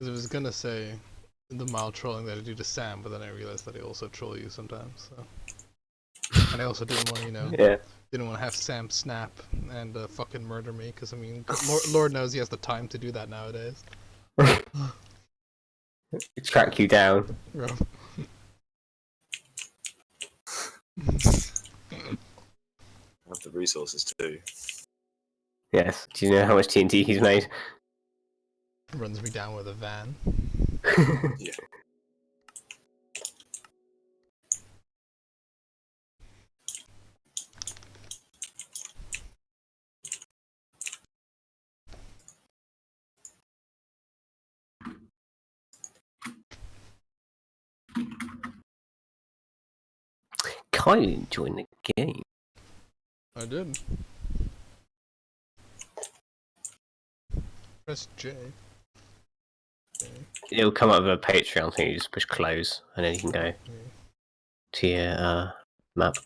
I was gonna say the mild trolling that I do to Sam, but then I realized that I also troll you sometimes. So. And I also didn't want to, didn't want to have Sam snap and fucking murder me, because I mean, Lord knows he has the time to do that nowadays. Track you down. Bro. Have the resources too. Yes. Do you know how much TNT he's made? Runs me down with a van. Yeah. Kylie joined the game. I did. Press J. It'll come up with a Patreon thing. You just push close, and then you can go to your map.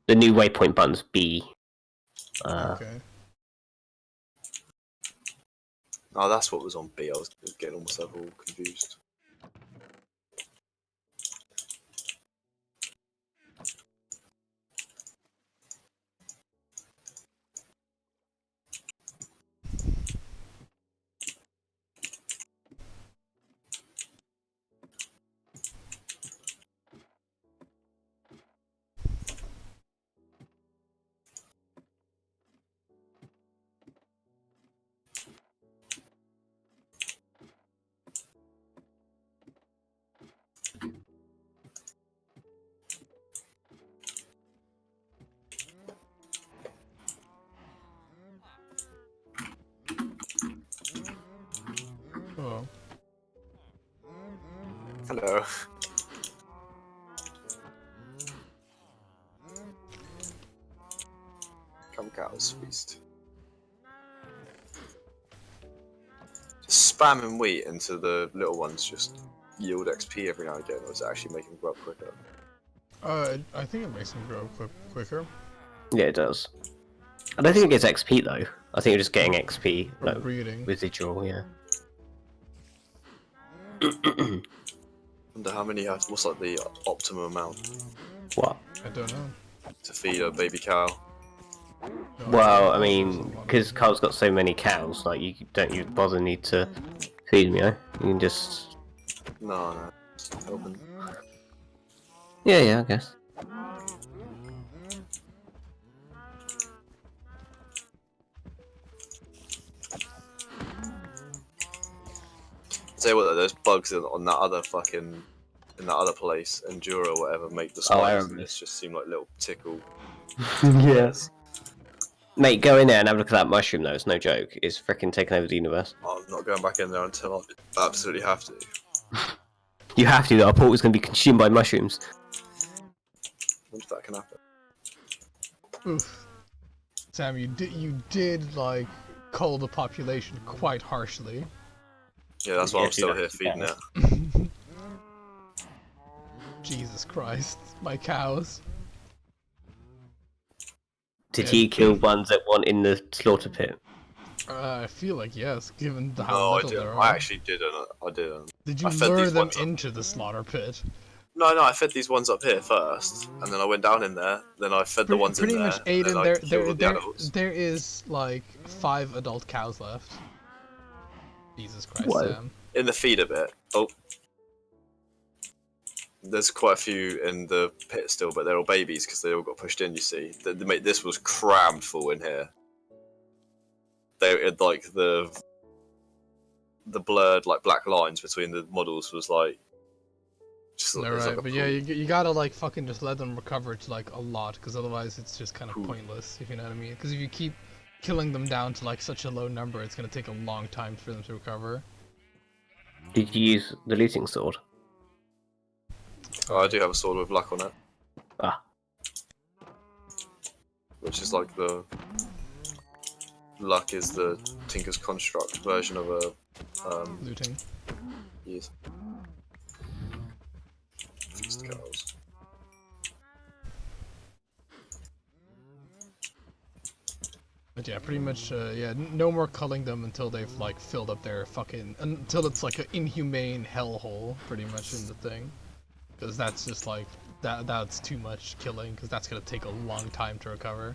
The new waypoint button's B. Okay. Oh, that's what was on B. I was getting myself all confused. Oh. Hello. Come cows feast. Just spamming wheat into the little ones just yield XP every now and again, or is it actually making them grow up quicker? I think it makes them grow quicker. Yeah, it does. I don't think it gets XP though. I think you're just getting XP, like breeding. residual, yeah. Wonder how many have, what's like the optimum amount What? I don't know. to feed a baby cow? No, Well, I mean, because Carl's got so many cows, like you don't even bother need to feed them, you know? You can just... No, just helping. Yeah, I guess. Tell you what though, those bugs on that other fucking, in that other place, Endura or whatever, make the spiders in this just seem like little tickle. Yes. Mate, go in there and have a look at that mushroom though, it's no joke. It's freaking taking over the universe. I'm not going back in there until I absolutely have to. You have to, though. Our port is going to be consumed by mushrooms. I wonder if that can happen. Oof. Sam, you did like cull the population quite harshly. Yeah, that's why I'm still here feeding it. Jesus Christ, my cows. Did he kill ones that want in the slaughter pit? I feel like yes, given how No, I little didn't. there are. I actually didn't. I didn't. Did you lure them into the slaughter pit? No, I fed these ones up here first, and then I went down in there. Then I fed the ones in there. Pretty much, Aiden. The there is like 5 adult cows left. Jesus Christ, Whoa. Sam. In the feeder bit. Oh, there's quite a few in the pit still, but they're all babies because they all got pushed in. You see, this was crammed full in here. They had like the blurred like black lines between the models was like. Alright, like but yeah, you gotta like fucking just let them recover to like a lot, because otherwise it's just kind of pointless, if you know what I mean. Because if you keep killing them down to like such a low number, it's gonna take a long time for them to recover. Did you use the looting sword? Oh, I do have a sword with luck on it. Ah. Which is like the luck is the Tinker's Construct version of a looting. Yes. Feast cows. But yeah, pretty much, yeah, no more culling them until they've, like, filled up their fucking... Until it's, like, an inhumane hellhole, pretty much, in the thing. Because that's just, like, that's too much killing, because that's gonna take a long time to recover.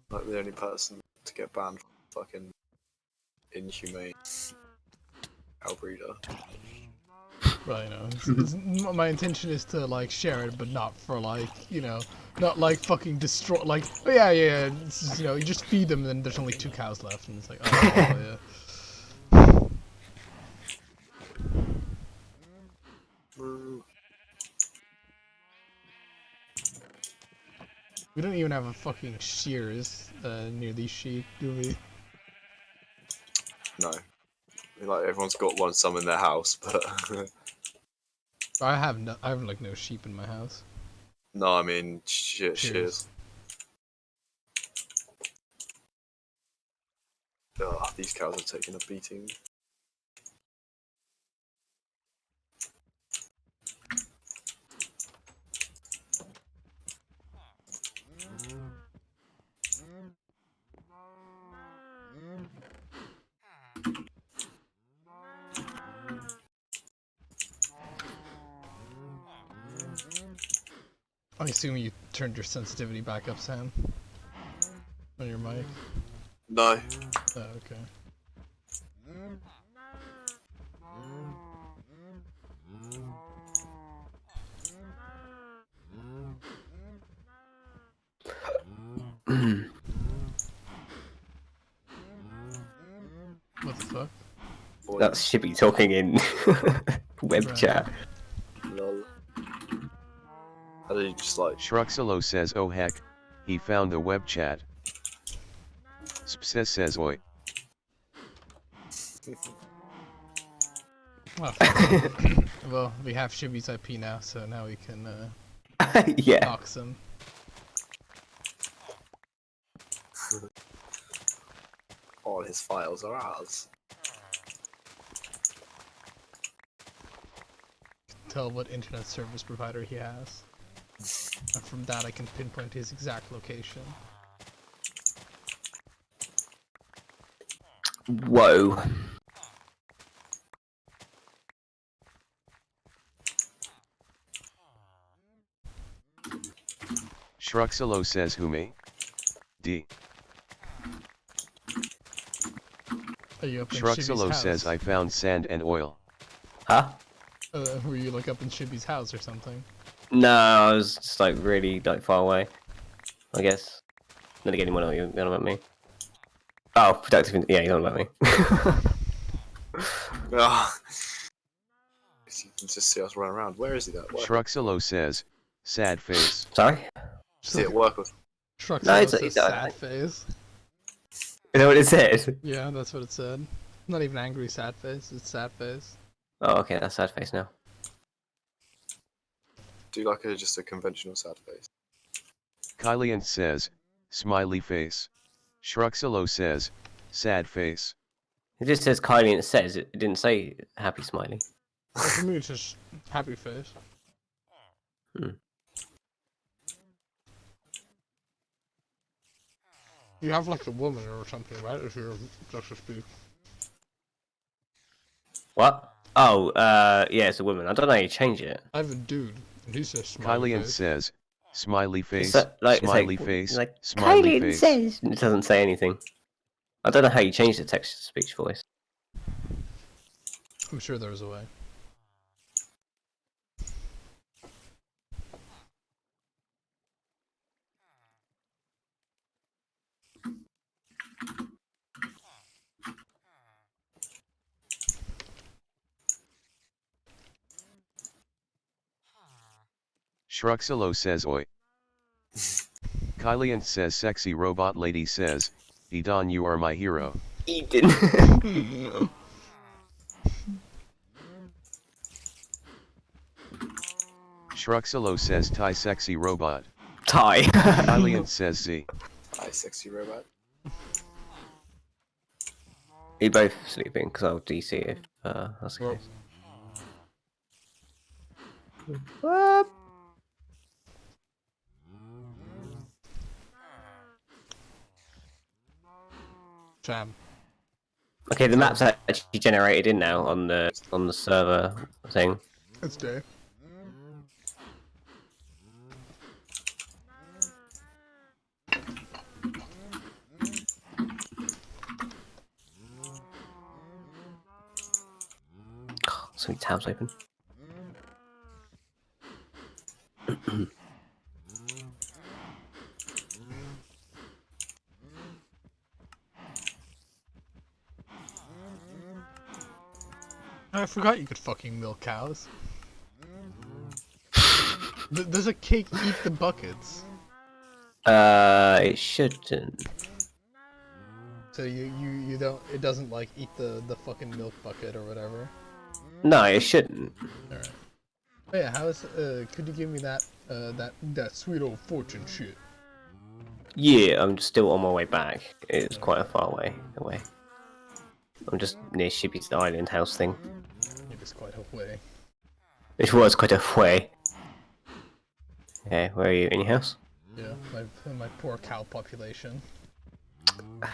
Like the only person to get banned from fucking inhumane Albreeder. Well, you know, my intention is to, like, share it, but not for, like, you know, not, like, fucking destroy, like, oh, yeah, it's just, you know, you just feed them and then there's only 2 cows left, and it's like, oh, yeah. We don't even have a fucking shears near these sheep, do we? No. I mean, like, everyone's got one, some in their house, but... I have like no sheep in my house. No, I mean, shears. Ugh, these cows are taking a beating. I assume you turned your sensitivity back up, Sam? On your mic? No. Oh, okay. What the fuck? That's Shibby talking in web Right. chat. Lol. How do you just like... Shruxalo says oh heck, he found the web chat. Spses says oi. Well, we have Shibby's IP now, so now we can Yeah. dox him. All his files are ours. Tell what internet service provider he has. And from that I can pinpoint his exact location. Whoa. Shruxalo says who me? D. Are you up in Shibby's Shruxalo house? says I found sand and oil. Huh? Were you like up in Shibby's house or something? No, I was just like really like far away. I guess. Then again, you don't know about me. Oh, productive. Yeah, you don't know about me. Ah. You can just see us running around. Where is he that? Shruxalo says, sad face. Sorry? See it work with. Truck No, says it's sad face. You know what it said? Yeah, that's what it said. Not even angry sad face, it's sad face. Oh, okay, that's sad face now. Do like just a conventional sad face. Kylian says, smiley face. Shruxalo says, sad face. It just says Kylie and it says, it didn't say happy smiley. Well, for me it's just happy face. Hmm. You have like a woman or something, right? If you're just to speak. What? Oh, yeah, it's a woman. I don't know how you change it. I have a dude, and he says smiley Kylian face. says, smiley face, Like, smiley it's face, like smiley Kylie face. says. It doesn't say anything. I don't know how you change the text-to-speech voice. I'm sure there's a way. Shruxalo says oi. Kylian says sexy robot lady says, Edon you are my hero. Eden. Shruxalo says Thai sexy robot. Ty. Kylian says Z. Hi, sexy robot. you both sleeping? Because I'll DC if that's the Well, case. What? Jam. Okay, the map's actually generated in now on the server thing. It's day. So many tabs open. I forgot you could fucking milk cows. Does a cake eat the buckets? It shouldn't. So you don't, it doesn't like eat the fucking milk bucket or whatever? No, it shouldn't. Alright. Oh yeah, could you give me that sweet old fortune shit? Yeah, I'm still on my way back. It's quite a far way away. I'm just near Shippy's Island house thing. It is quite a way. It was quite a way. Okay, where are you? In your house? Yeah, my poor cow population.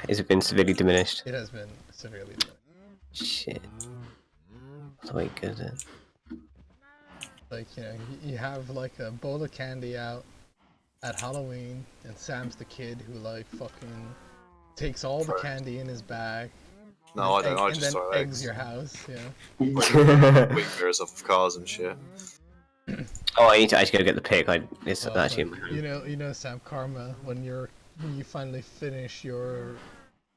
Has it been severely diminished? It has been severely diminished. Shit. That's way good then. Like, you know, you have like a bowl of candy out at Halloween, and Sam's the kid who like fucking takes all the candy in his bag. No, I don't. I And just then throw eggs eggs. your house, yeah. Wing mirrors off of cars and shit. Oh, I need to actually go get the pig. It's Well, actually in but my home. you know, Sam Karma, when you finally finish your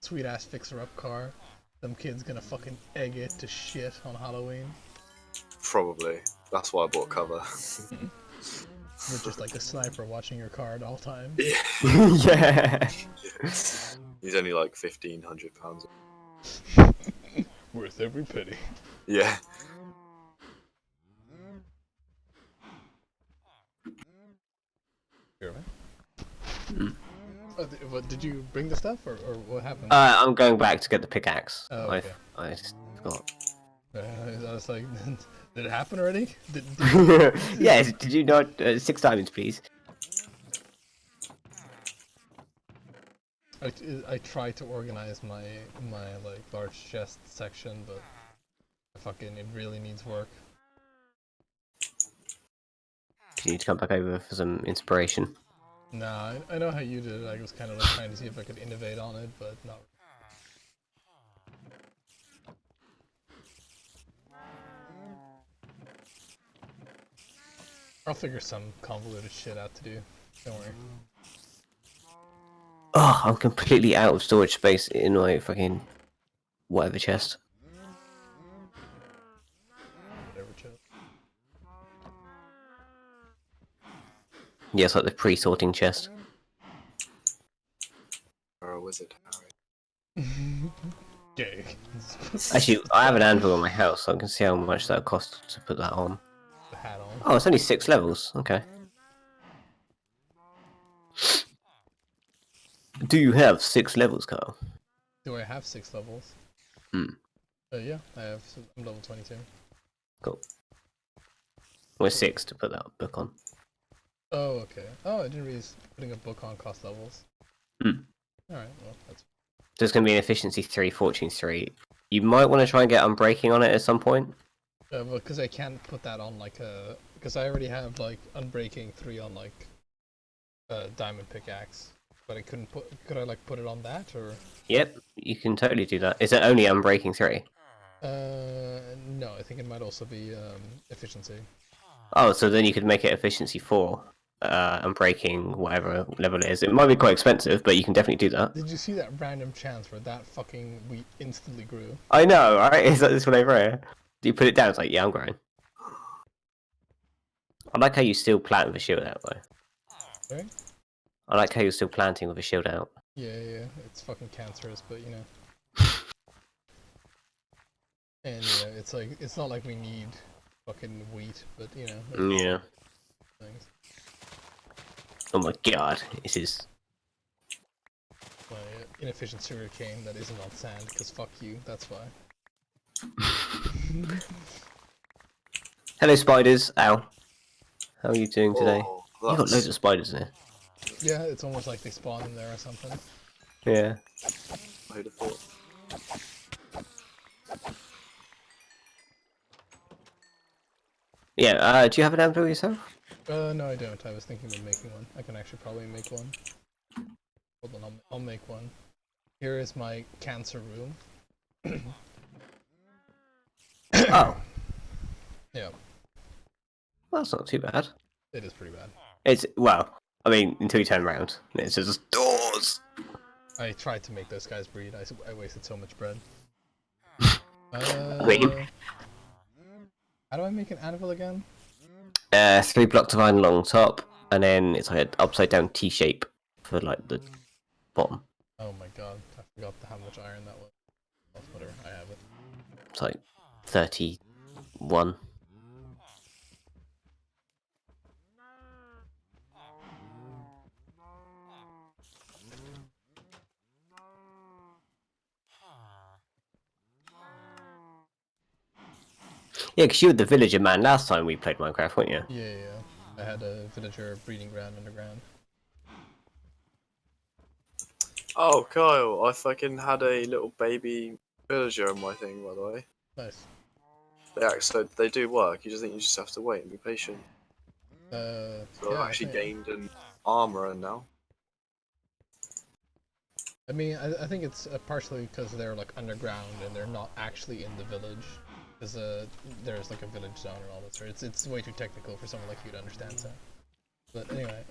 sweet ass fixer up car, some kid's gonna fucking egg it to shit on Halloween. Probably. That's why I bought cover. You're just like a sniper watching your car at all times. Yeah. He's only like £1,500. Worth every penny. Yeah. Here, man. What, did you bring the stuff, or what happened? I'm going back to get the pickaxe. Oh, okay. I just forgot. I was like, did it happen already? Yes, did you not? 6 diamonds, please. I tried to organize my like large chest section, but fucking it really needs work. You need to come back over for some inspiration. Nah, I know how you did it. I was kind of like trying to see if I could innovate on it, but not. I'll figure some convoluted shit out to do. Don't worry. Oh, I'm completely out of storage space in my fucking whatever chest. Whatever, chest. Yeah, it's like the pre-sorting chest. Or a wizard. Gay. Actually, I have an anvil in my house, so I can see how much that costs to put that on. The hat on. Oh, it's only 6 levels. Okay. Do you have 6 levels, Carl? Do I have 6 levels? Hmm. Yeah, I have. I'm level 22. Cool. We're 6 to put that book on. Oh, okay. Oh, I didn't realize putting a book on cost levels. Hmm. Alright, well, that's... There's going to be an efficiency 3, fortune 3. You might want to try and get unbreaking on it at some point. Because I can't put that on like a... Because I already have like unbreaking 3 on like diamond pickaxe. But I couldn't put... Could I like put it on that, or...? Yep, you can totally do that. Is it only unbreaking 3? No, I think it might also be efficiency. Oh, so then you could make it efficiency 4. Unbreaking whatever level it is. It might be quite expensive, but you can definitely do that. Did you see that random chance where that fucking wheat instantly grew? I know, right? Is that this one over here? Do you put it down? It's like, yeah, I'm growing. I like how you still plant with a shield out, though. Sorry? I like how you're still planting with a shield out. Yeah, it's fucking cancerous, but you know. And you know, it's like, it's not like we need fucking wheat, but you know. Yeah. Things. Oh my god, this is... inefficient sugar cane that isn't on sand, because fuck you, that's why. Hello, spiders. Ow. How are you doing today? Oh, You got loads of spiders in here. Yeah, it's almost like they spawn in there or something. Yeah. Who'd have thought? Yeah, do you have an anvil yourself? No I don't, I was thinking of making one. I can actually probably make one. Hold on, I'll make one. Here is my cancer room. Oh. Yeah. Well, that's not too bad. It is pretty bad. It's, well, I mean, until you turn around. It's just doors! I tried to make those guys breed, I wasted so much bread. Wait. How do I make an anvil again? 3 blocks of iron along top, and then it's like an upside down T shape for like the bottom. Oh my god, I forgot how much iron that was. Oh, whatever, I have it. It's like 31. Yeah, because you were the villager man last time we played Minecraft, weren't you? Yeah. I had a villager breeding ground underground. Oh, Kyle, I fucking had a little baby villager on my thing, by the way. Nice. They do work. You just have to wait and be patient. So So I've actually gained an armorer now. I mean, I think it's partially because they're like underground and they're not actually in the village. Because there's like a village zone and all that sort. It's way too technical for someone like you to understand. So, but anyway,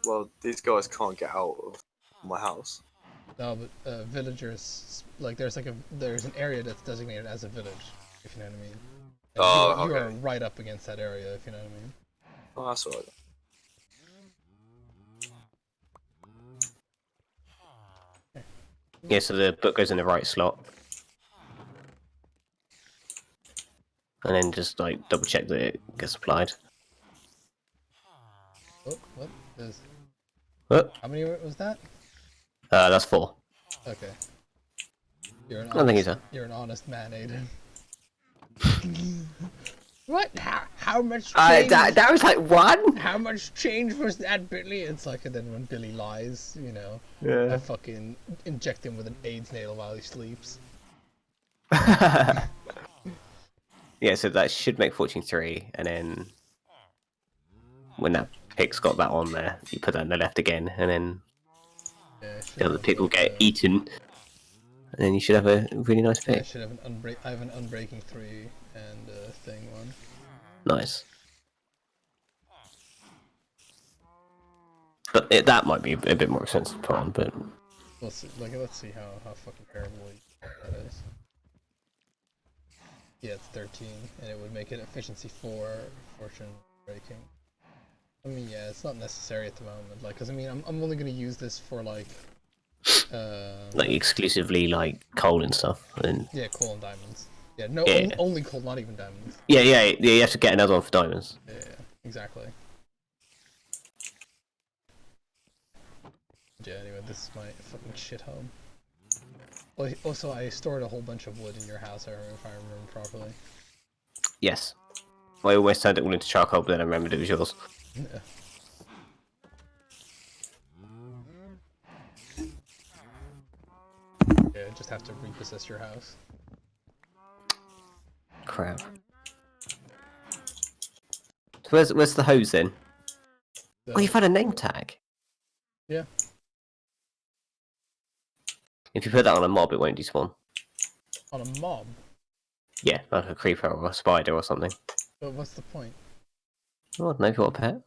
Well, these guys can't get out of my house. no, but villagers like there's an area that's designated as a village, if you know what I mean. And Oh, you are okay. right up against that area, if you know what I mean. Oh, that's alright. Yeah, so the book goes in the right slot. And then just like double check that it gets applied. Oh, what? There's... What? How many was that? That's 4. Okay. You're an I think honest, so. you're an honest man, Aiden. What? How much change? That was like 1? How much change was that, Billy? It's like, and then when Billy lies, you know, I Yeah. fucking inject him with an AIDS needle while he sleeps. Yeah, so that should make fortune 3, and then when that pig's got that on there, you put that on the left again, and then Yeah, the other pig will get eaten, and then you should have a really nice I pig. should have I have an unbreaking 3 and a thing 1. Nice. But that might be a bit more expensive to put on, but Let's see how fucking terrible that is. Yeah, it's 13, and it would make it efficiency 4, fortune breaking. I mean, yeah, it's not necessary at the moment. Like, cause I mean, I'm only gonna use this for like exclusively like coal and stuff. And yeah, coal and diamonds. Yeah, no, Yeah. only coal, not even diamonds. yeah, you have to get another one for diamonds. Yeah, exactly. Yeah, anyway, this is my fucking shit home. Well, also, I stored a whole bunch of wood in your house, if I remember properly. Yes. I almost turned it all into charcoal, but then I remembered it was yours. Yeah. Yeah, just have to repossess your house. Crap. So where's the hose then? So, Oh, you found a name tag. yeah. If you put that on a mob, it won't despawn. On a mob? Yeah, like a creeper or a spider or something. But what's the point? Oh, I don't know if you want a pet.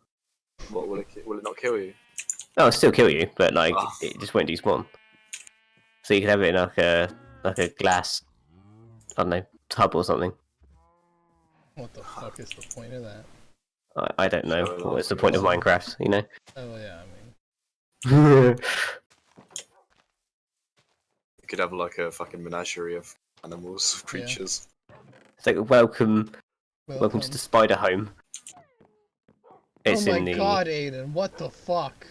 What will it not kill you? No, it'll still kill you, but like Oh. it just won't despawn. So you could have it in like a glass, I don't know, tub or something. What the fuck is the point of that? I don't know. Sure, What's the point of Minecraft, you know? Oh yeah, I mean... You could have like a fucking menagerie of animals, creatures. It's like welcome to the spider home. It's oh my in the... god, Aiden, what the fuck?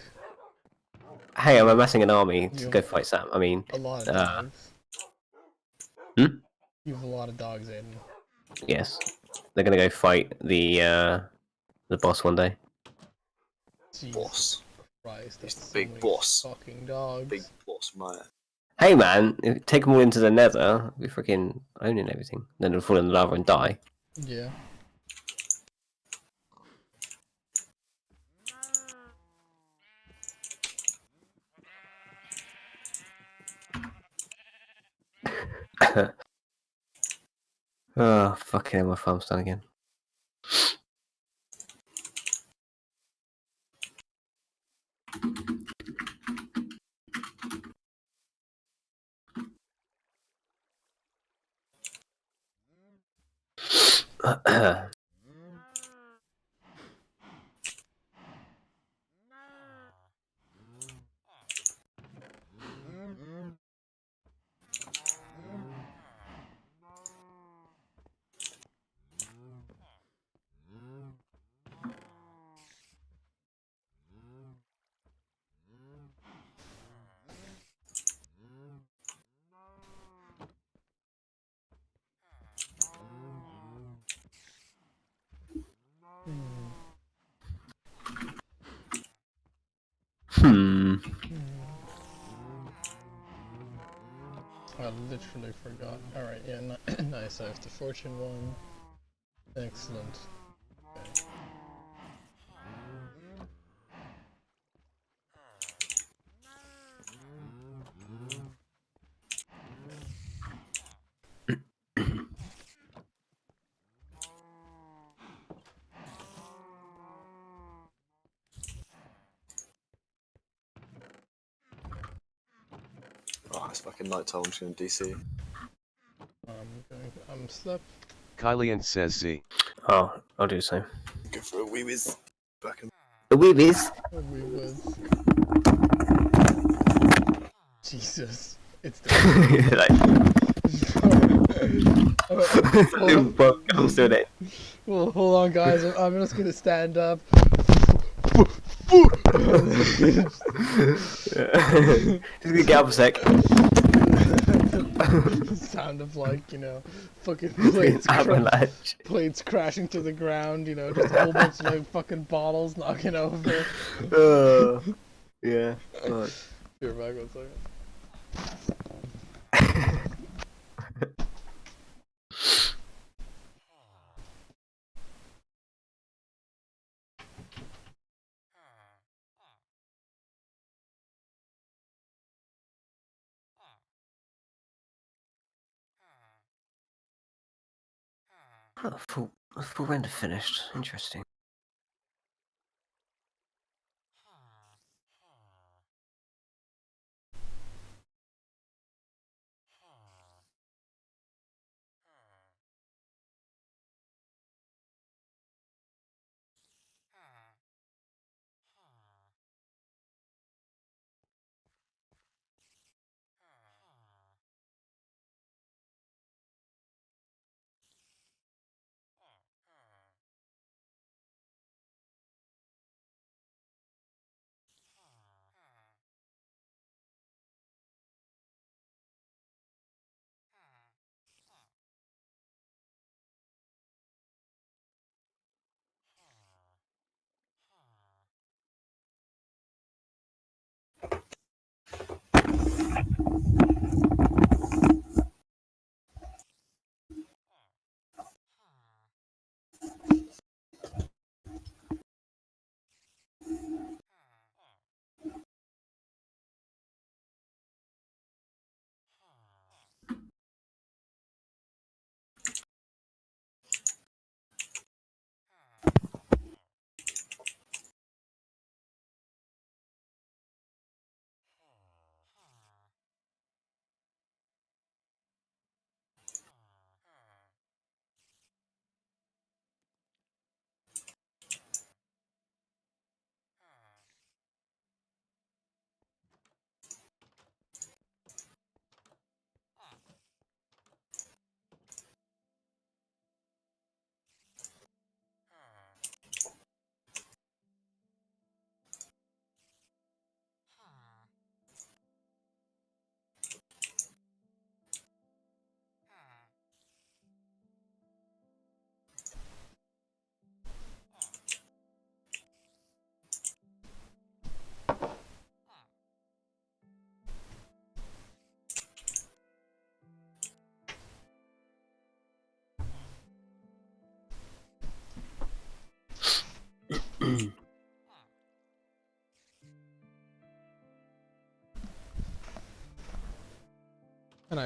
Hey, I'm amassing an army to You- go fight Sam. I mean, A lot of dogs. Hmm? You have a lot of dogs, Aiden. yes, they're gonna go fight the boss one day. Jesus Boss. Christ, He's that's the so big many boss. fucking dogs. Big boss, man. Hey man, if take them all into the Nether, we're freaking owning everything. Then they'll fall in the lava and die. Yeah. Oh, fucking hell, my farm's done again. Hmm. I literally forgot. Alright, yeah, nice. I have the fortune one. Excellent. Okay. Oh, it's fucking night time. I'm just going to DC. I'm slept. Kylian says Z. Oh, I'll do so. Go for a wee whiz. Back in. The weebies. We was. Jesus. It's the. I'm still there. Well, hold on, guys. I'm just gonna stand up. Just get up a sec. Sound of like, fucking Avalanche. plates crashing to the ground, just a whole bunch of like fucking bottles knocking over. Yeah. Fuck. Here, back 1 second. Oh, full render finished. Interesting.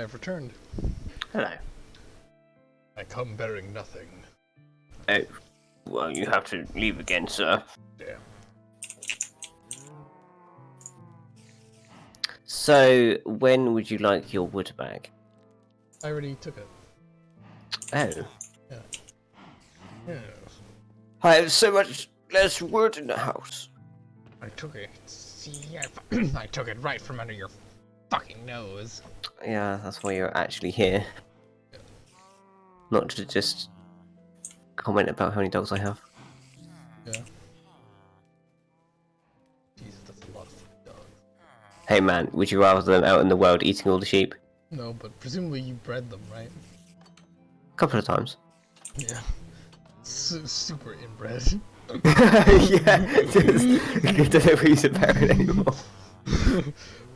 have returned. Hello. I come bearing nothing. Oh, well, you have to leave again, sir. Yeah. So, when would you like your wood back? I already took it. Oh. Yes. I have so much less wood in the house. I took it. See, I took it right from under your fucking nose. Yeah, that's why you're actually here. Not to just comment about how many dogs I have. Yeah. Jesus, that's a lot of dogs. Hey man, would you rather them out in the world eating all the sheep? No, but presumably you bred them, right? A couple of times. Yeah. Super inbred. Yeah, just I don't know who's a parent anymore.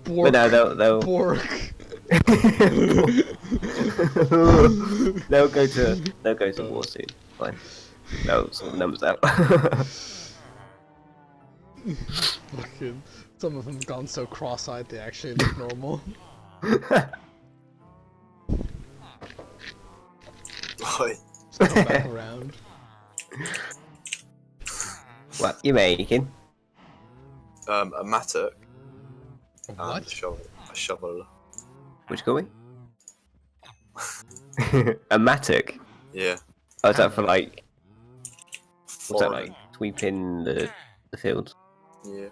Bork. But no, they'll Bork. they'll go to war soon. Fine. They'll sort the numbers out. Fucking, some of them have gone so cross-eyed they actually look normal. Oi. Just come back around. What you making? A mattock A and what? a shovel. What'd you call me? A mattock? Yeah. Oh, is that for like? What's that Foreign. like? Sweeping the fields? Yeah.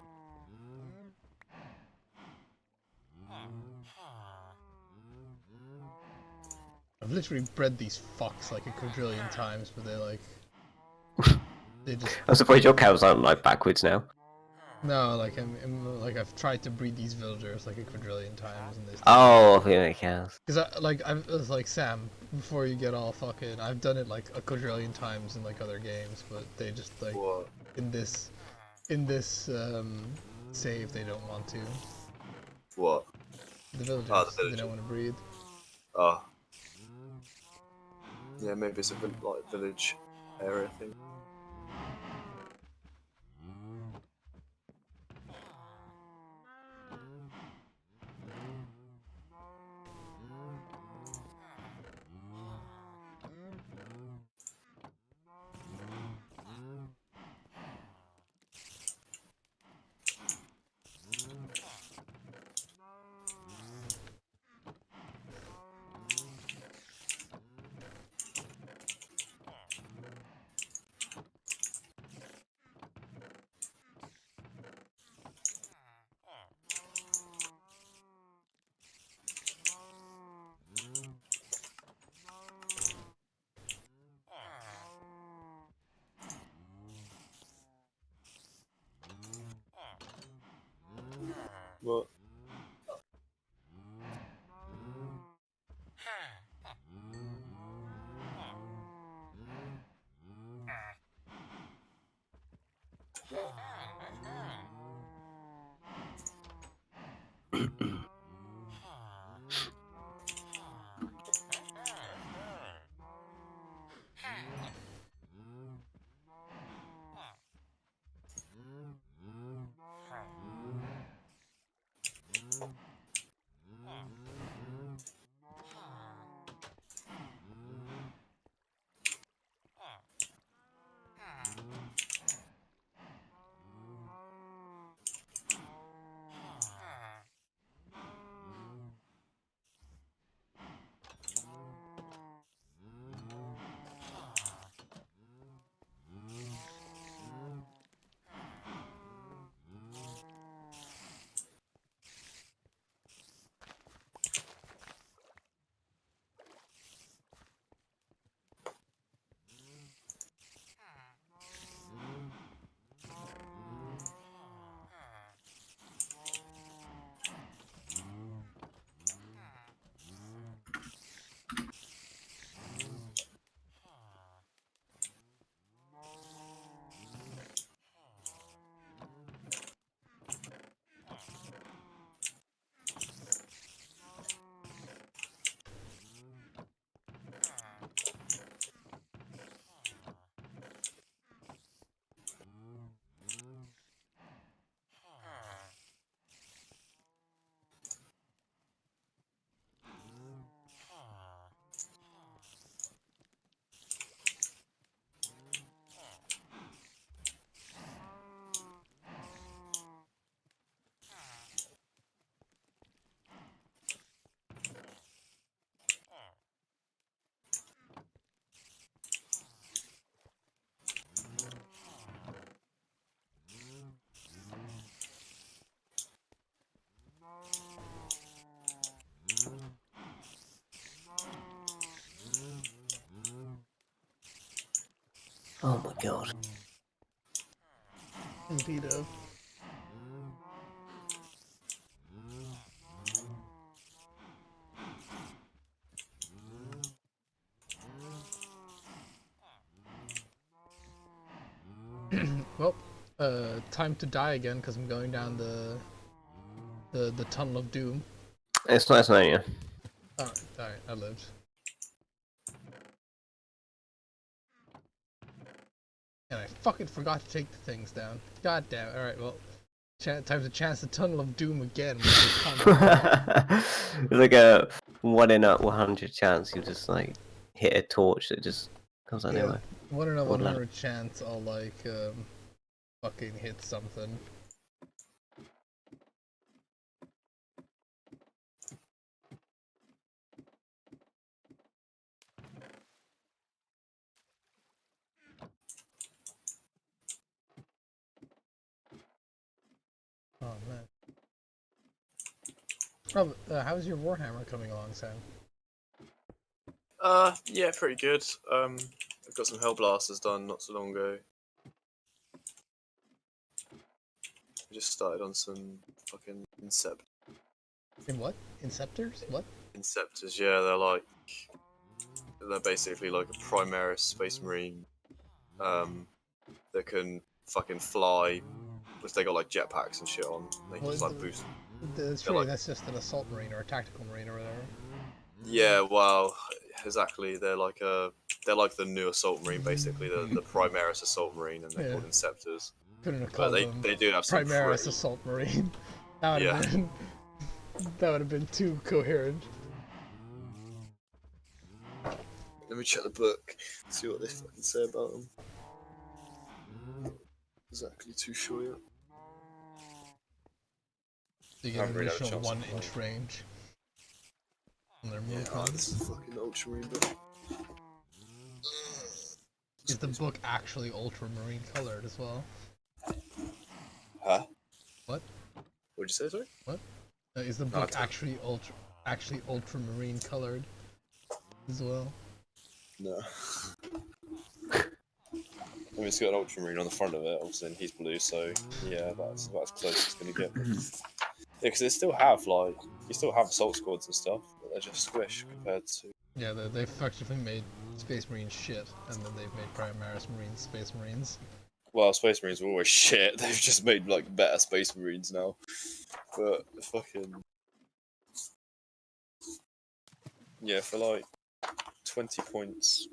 I've literally bred these fucks like a quadrillion times, but they like... They just... I suppose your cows aren't like backwards now. No, like like I've tried to breed these villagers like a quadrillion times and they... Oh, yeah, cows. Because I was like, Sam, before you get all fucking... I've done it like a quadrillion times in like other games, but they just like... What? In this save they don't want to. What? The villagers, Oh, the they villagers. don't want to breed. Oh. Yeah, maybe it's a like village area thing. Oh my god. Indeed of. Well, time to die again because I'm going down the tunnel of doom. It's nice knowing you. Alright, I lived. And I fucking forgot to take the things down. God damn it. Alright, well, time to chance the tunnel of doom again. It's like a 1 in a 100 chance you just like hit a torch that just comes out anyway. 1 in a 100 chance I'll like fucking hit something. Oh man. Oh, how's your Warhammer coming along, Sam? Yeah, pretty good. I've got some Hellblasters done not so long ago. I just started on some fucking Incept. In what? Inceptors? What? Inceptors, yeah, they're basically like a Primaris Space Marine, that can fucking fly, which they got like jetpacks and shit on. They can just like boost. That's just an assault marine or a tactical marine or whatever. Yeah, well, exactly. They're like the new assault marine, basically the Primaris assault marine, and they're called Inceptors. Couldn't have But called them they do have some Primaris assault marine. That would have been too coherent. Let me check the book, see what they fucking say about them. Not exactly too sure yet. So you get an additional 1-inch range on their movement. This is fucking Ultramarine book. Is the book actually ultramarine colored as well? Huh? What? What'd you say, sorry? What? Is the book actually ultramarine colored as well? No. I mean, it's got an Ultramarine on the front of it, obviously, and he's blue, so yeah, that's about as close as it's gonna get. Yeah, because they still have, like, you still have assault squads and stuff, but they're just squish compared to... Yeah, they've effectively made Space Marines shit, and then they've made Primaris Marines Space Marines. Well, Space Marines were always shit, they've just made, like, better Space Marines now. But, fucking... Yeah, for, like, 20 points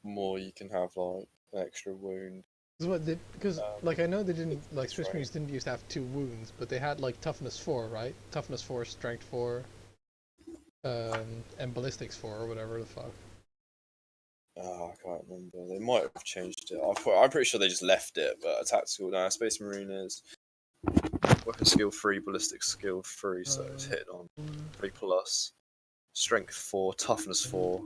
more, you can have, like, an extra wound. Because like, I know they didn't, like, Space Marines didn't used to have 2 wounds, but they had, like, Toughness 4, right? Toughness 4, Strength 4, and Ballistics 4, or whatever the fuck. Oh, I can't remember. They might have changed it. I'm pretty sure they just left it, but a tactical... No, Space Marine is weapon skill 3, ballistic skill 3, so it's hit on 3+, strength 4, toughness 4.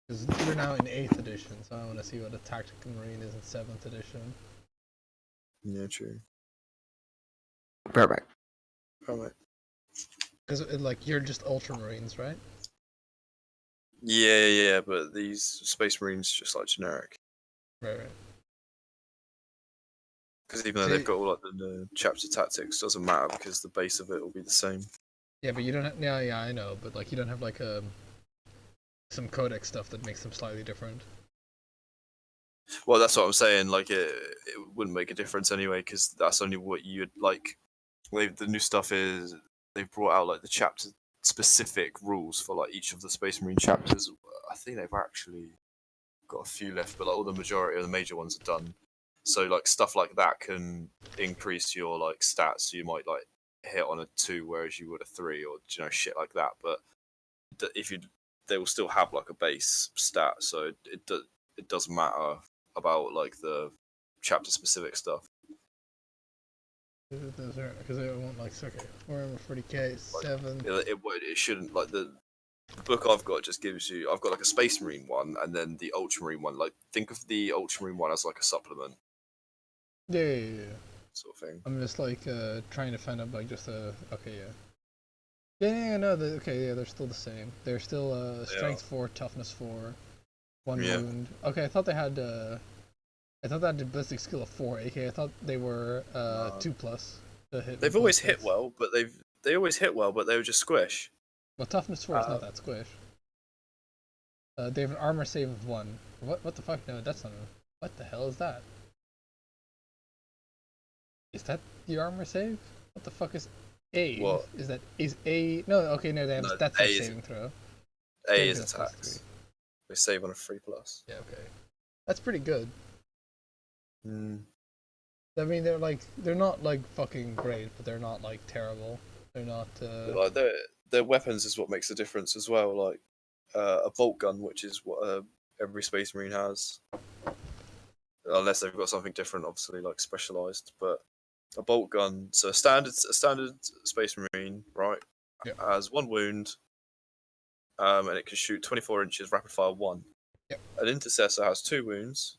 Because we're now in 8th edition, so I want to see what a tactical marine is in 7th edition. Yeah, true. Perfect. Alright. Because, like, you're just Ultramarines, right? Yeah, but these Space Marines just like generic. Right. Because even though they've got all like the chapter tactics, doesn't matter because the base of it will be the same. Yeah, but you don't have... Yeah, I know, but, like, you don't have, like, some codex stuff that makes them slightly different. Well, that's what I'm saying. Like, it wouldn't make a difference anyway, because that's only what you'd like. The new stuff is they've brought out like the chapter specific rules for like each of the Space Marine chapters. I think they've actually got a few left, but like all the majority of the major ones are done. So like stuff like that can increase your like stats. So you might like hit on a 2, whereas you would a 3, or shit like that. But they will still have like a base stat, so it doesn't matter about like the chapter specific stuff. Because I want, like, okay, Warhammer 40k, 7. It shouldn't, like, the book I've got just gives you, I've got like a Space Marine one, and then the Ultramarine one. Like, think of the Ultramarine one as like a supplement. Yeah. Sort of thing. I'm just, like, trying to find out, like, just a... Okay, yeah. Yeah, no, okay, yeah, they're still the same. They're still strength 4, toughness 4, 1 wound. Okay, I thought they had ballistic skill of 4, aka I thought they were 2+ to hit. They've always hit well, but they always hit well, but they were just squish. Well, toughness 4 is not that squish. They have an armor save of 1. What the fuck? No, that's not. What the hell is that? Is that the armor save? What the fuck is A? What? Is A? No, okay, no, that's a saving throw. A is attacks. They save on a 3+. Yeah, okay, that's pretty good. Hmm. I mean, they're not like fucking great, but they're not like terrible. They're not. Like their weapons is what makes the difference as well. Like a bolt gun, which is what every Space Marine has, unless they've got something different, obviously like specialized. But a bolt gun, so a standard Space Marine, right, has 1 wound, and it can shoot 24 inches, rapid fire 1. Yep. An intercessor has 2 wounds.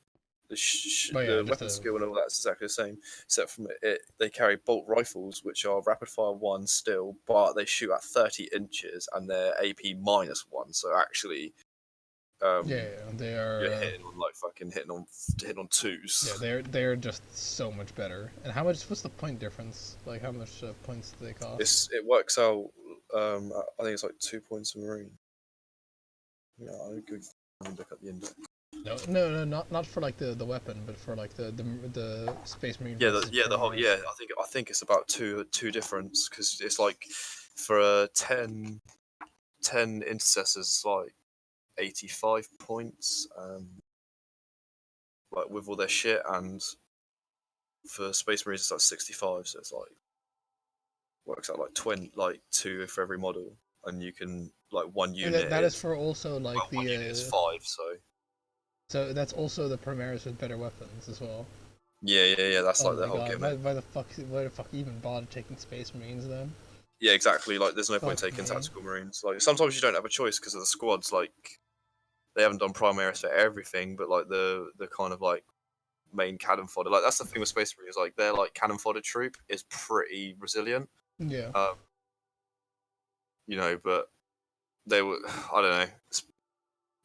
The weapon skill and all that's exactly the same, except from it. They carry bolt rifles, which are rapid fire 1 still, but they shoot at 30 inches and they're AP -1. So actually, they are. You're hitting on like fucking hitting on 2s. Yeah, they're just so much better. And how much? What's the point difference? Like, how much points do they cost? It works out. I think it's like 2 points a marine. Yeah, I could look at the index. No, not for like the weapon, but for like the Space Marine. Yeah, I think it's about two difference, because it's like for a 10 intercessors, it's like 85 points, like with all their shit, and for Space Marines it's like 65. So it's like works out like 2 for every model, and you can like 1 unit. That is for also like the. 1 unit is 5, so. So that's also the Primaris with better weapons as well. Yeah. That's like the whole game. gimmick. Why the fuck even bother taking Space Marines then? Yeah, exactly. Like, there's no point taking Tactical Marines. Like, sometimes you don't have a choice because of the squads. Like, they haven't done Primaris for everything, but like the kind of like main cannon fodder. Like, that's the thing with Space Marines. Like, their like cannon fodder troop is pretty resilient. Yeah. You know, but they were. I don't know.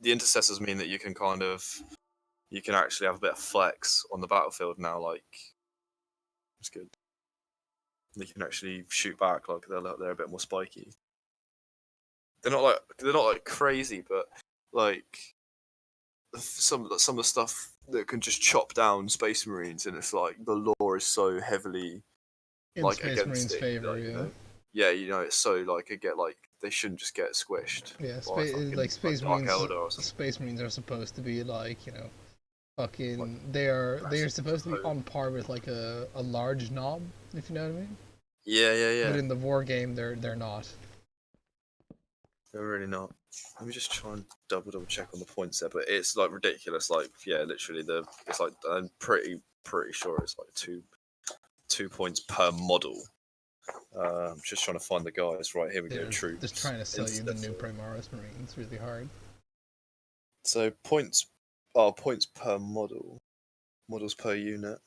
The intercessors mean that you can actually have a bit of flex on the battlefield now. Like, it's good. They can actually shoot back. Like, they're a bit more spiky. They're not like crazy, but like some of the stuff that can just chop down Space Marines, and it's like the lore is so heavily in like Space against Marines' it, favor. like, Yeah. You know? Yeah, you know, it's so like they shouldn't just get squished. Yeah, Space Marines. Space Marines are supposed to be like, you know, fucking. Like, they are supposed to be on par with like a large knob, if you know what I mean. Yeah. But in the war game, they're not. They're really not. Let me just try and double check on the points there, but it's like ridiculous. Like, yeah, literally it's like, I'm pretty sure it's like 2 points per model. I'm just trying to find the guys. Right, here we go. Troops. Just trying to sell you the new Primaris Marines really hard. So points per model. Models per unit.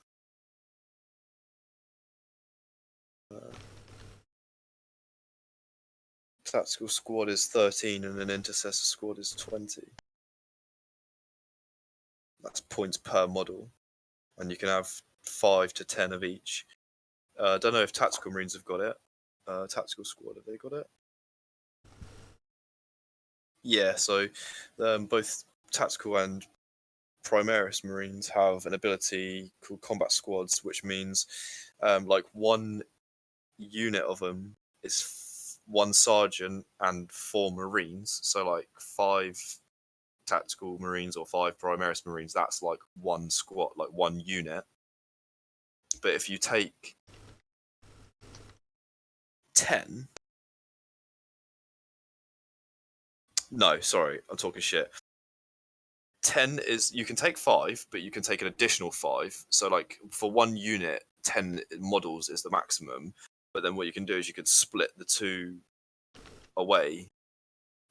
Tactical squad is 13 and an intercessor squad is 20. That's points per model. And you can have 5 to 10 of each. I don't know if Tactical Marines have got it. Tactical squad, have they got it? Yeah, so both Tactical and Primaris Marines have an ability called Combat Squads, which means like 1 unit of them is 1 sergeant and 4 Marines. So like 5 Tactical Marines or 5 Primaris Marines, that's like 1 squad, like 1 unit. But if you take 10... No, sorry, I'm talking shit. 10 is, you can take 5, but you can take an additional 5. So like for 1 unit, 10 models is the maximum. But then what you can do is you could split the 2 away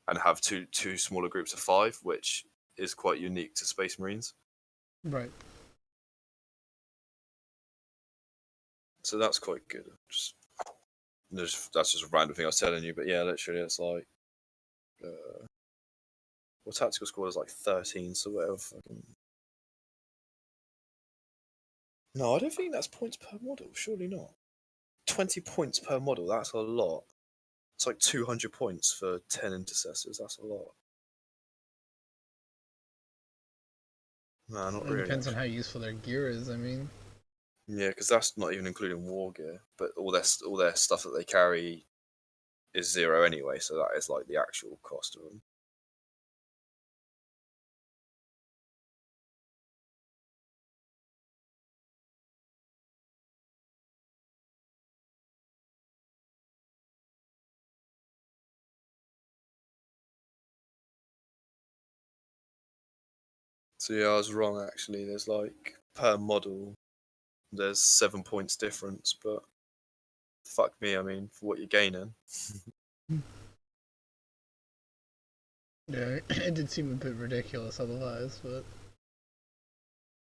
and have two smaller groups of 5, which is quite unique to Space Marines. Right. So that's quite good. That's just a random thing I was telling you, but yeah, literally, it's like, well, tactical squad is like 13, so whatever. No, I don't think that's points per model. Surely not. 20 points per model. That's a lot. It's like 200 points for 10 intercessors. That's a lot. No, not It really. depends on how useful their gear is. I mean, yeah, because that's not even including war gear, but all their stuff that they carry is 0 anyway. So that is like the actual cost of them. So yeah, I was wrong actually. There's like per model, there's 7 points difference, but fuck me, I mean, for what you're gaining. yeah, it did seem a bit ridiculous otherwise, but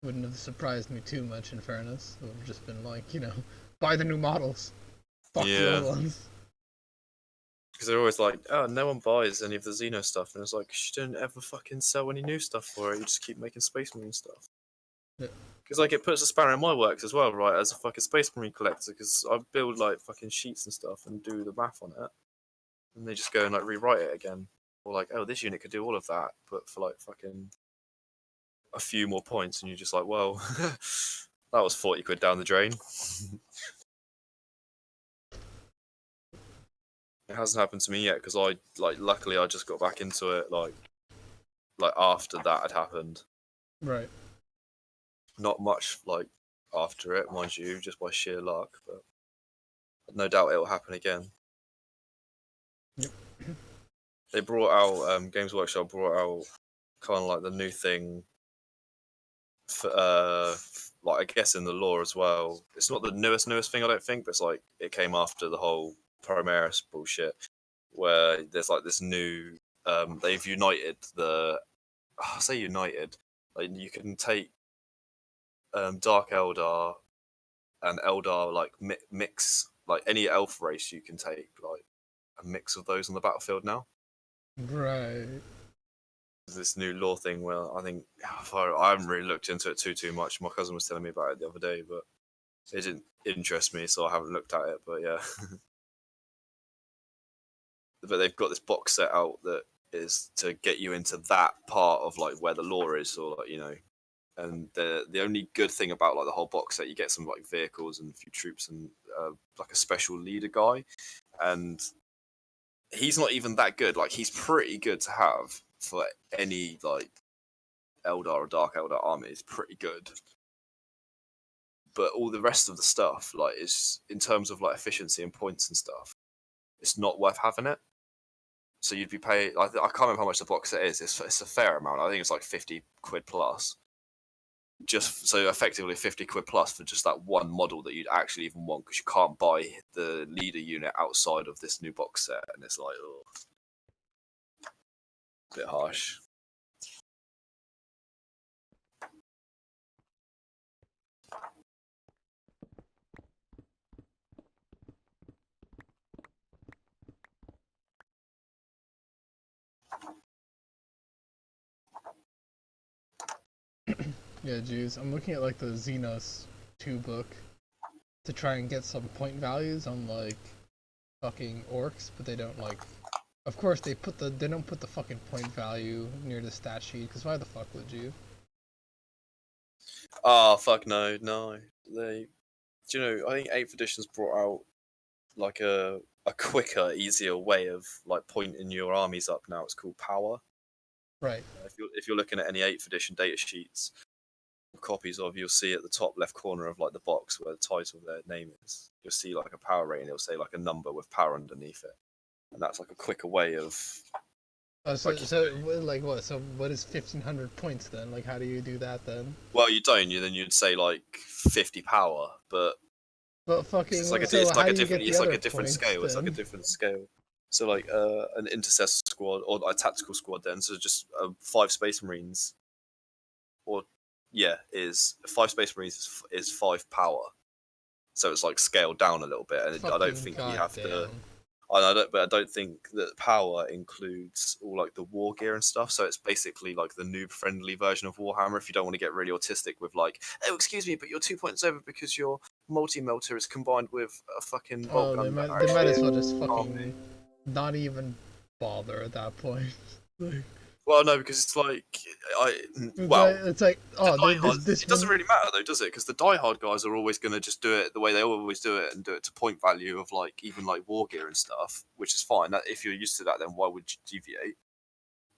wouldn't have surprised me too much. In fairness, it would have just been like, buy the new models, fuck the old ones. Because they're always like, oh, no one buys any of the Xeno stuff, and it's like, you don't ever fucking sell any new stuff for it. You just keep making Space Marine stuff. Yeah. Because like it puts a spanner in my works as well, right? As a fucking Space Marine collector, because I build like fucking sheets and stuff and do the math on it, and they just go and like rewrite it again, or like, oh, this unit could do all of that, but for like fucking a few more points, and you're just like, well, that was 40 quid down the drain. It hasn't happened to me yet because luckily I just got back into it like after that had happened. Right. Not much like after it, mind you, just by sheer luck, but no doubt it will happen again. Yep. They brought out Games Workshop brought out kind of like the new thing for like I guess in the lore as well. It's not the newest thing I don't think, but it's like it came after the whole Primaris bullshit where there's like this new they've united I say united, like you can take Dark Eldar and Eldar like mix, like any elf race you can take like a mix of those on the battlefield now. Right. There's this new lore thing where I think I haven't really looked into it too much. My cousin was telling me about it the other day, but it didn't interest me, so I haven't looked at it. But yeah, but they've got this box set out that is to get you into that part of like where the lore is, or like and the only good thing about like the whole box set, you get some like vehicles and a few troops and like a special leader guy, and he's not even that good. Like he's pretty good to have for any like Eldar or Dark Eldar army. Is pretty good, but all the rest of the stuff like is in terms of like efficiency and points and stuff, it's not worth having it. So you'd be paying. I can't remember how much the box set is. It's a fair amount. I think it's like 50 quid plus. Just so effectively 50 quid plus for just that one model that you'd actually even want, because you can't buy the leader unit outside of this new box set, and it's like, oh, a bit harsh. Yeah, geez. I'm looking at like the Xenos 2 book to try and get some point values on like fucking orcs, but they don't like. Of course, they don't put the fucking point value near the stat sheet, because why the fuck would you? Oh fuck no. Do you know? I think 8th edition's brought out like a quicker, easier way of like pointing your armies up now. It's called power. Right. If you're looking at any 8th edition data sheets, copies of, you'll see at the top left corner of like the box where the title of their name is, you'll see like a power rating. It'll say like a number with power underneath it, and that's like a quicker way of. So what is 1,500 points then? Like, how do you do that then? Well, you don't. You'd say like 50 power, but fucking. it's like a different scale. It's like a different scale. So like an intercessor squad or a tactical squad then. So just 5 Space Marines, or is 5 Space Marines is 5 power. so it's like scaled down a little bit. And I don't think you have to. But I don't think that power includes all like the war gear and stuff. So it's basically like the noob-friendly version of Warhammer. If you don't want to get really autistic with like, oh, excuse me, but you're 2 points over because your multi-melter is combined with a fucking bolt gun. They might as well just fucking not even bother at that point. Like, well, no, because it's like it's like it doesn't really matter though, does it? Because the diehard guys are always going to just do it the way they always do it and do it to point value of like even like war gear and stuff, which is fine. That if you're used to that, then why would you deviate?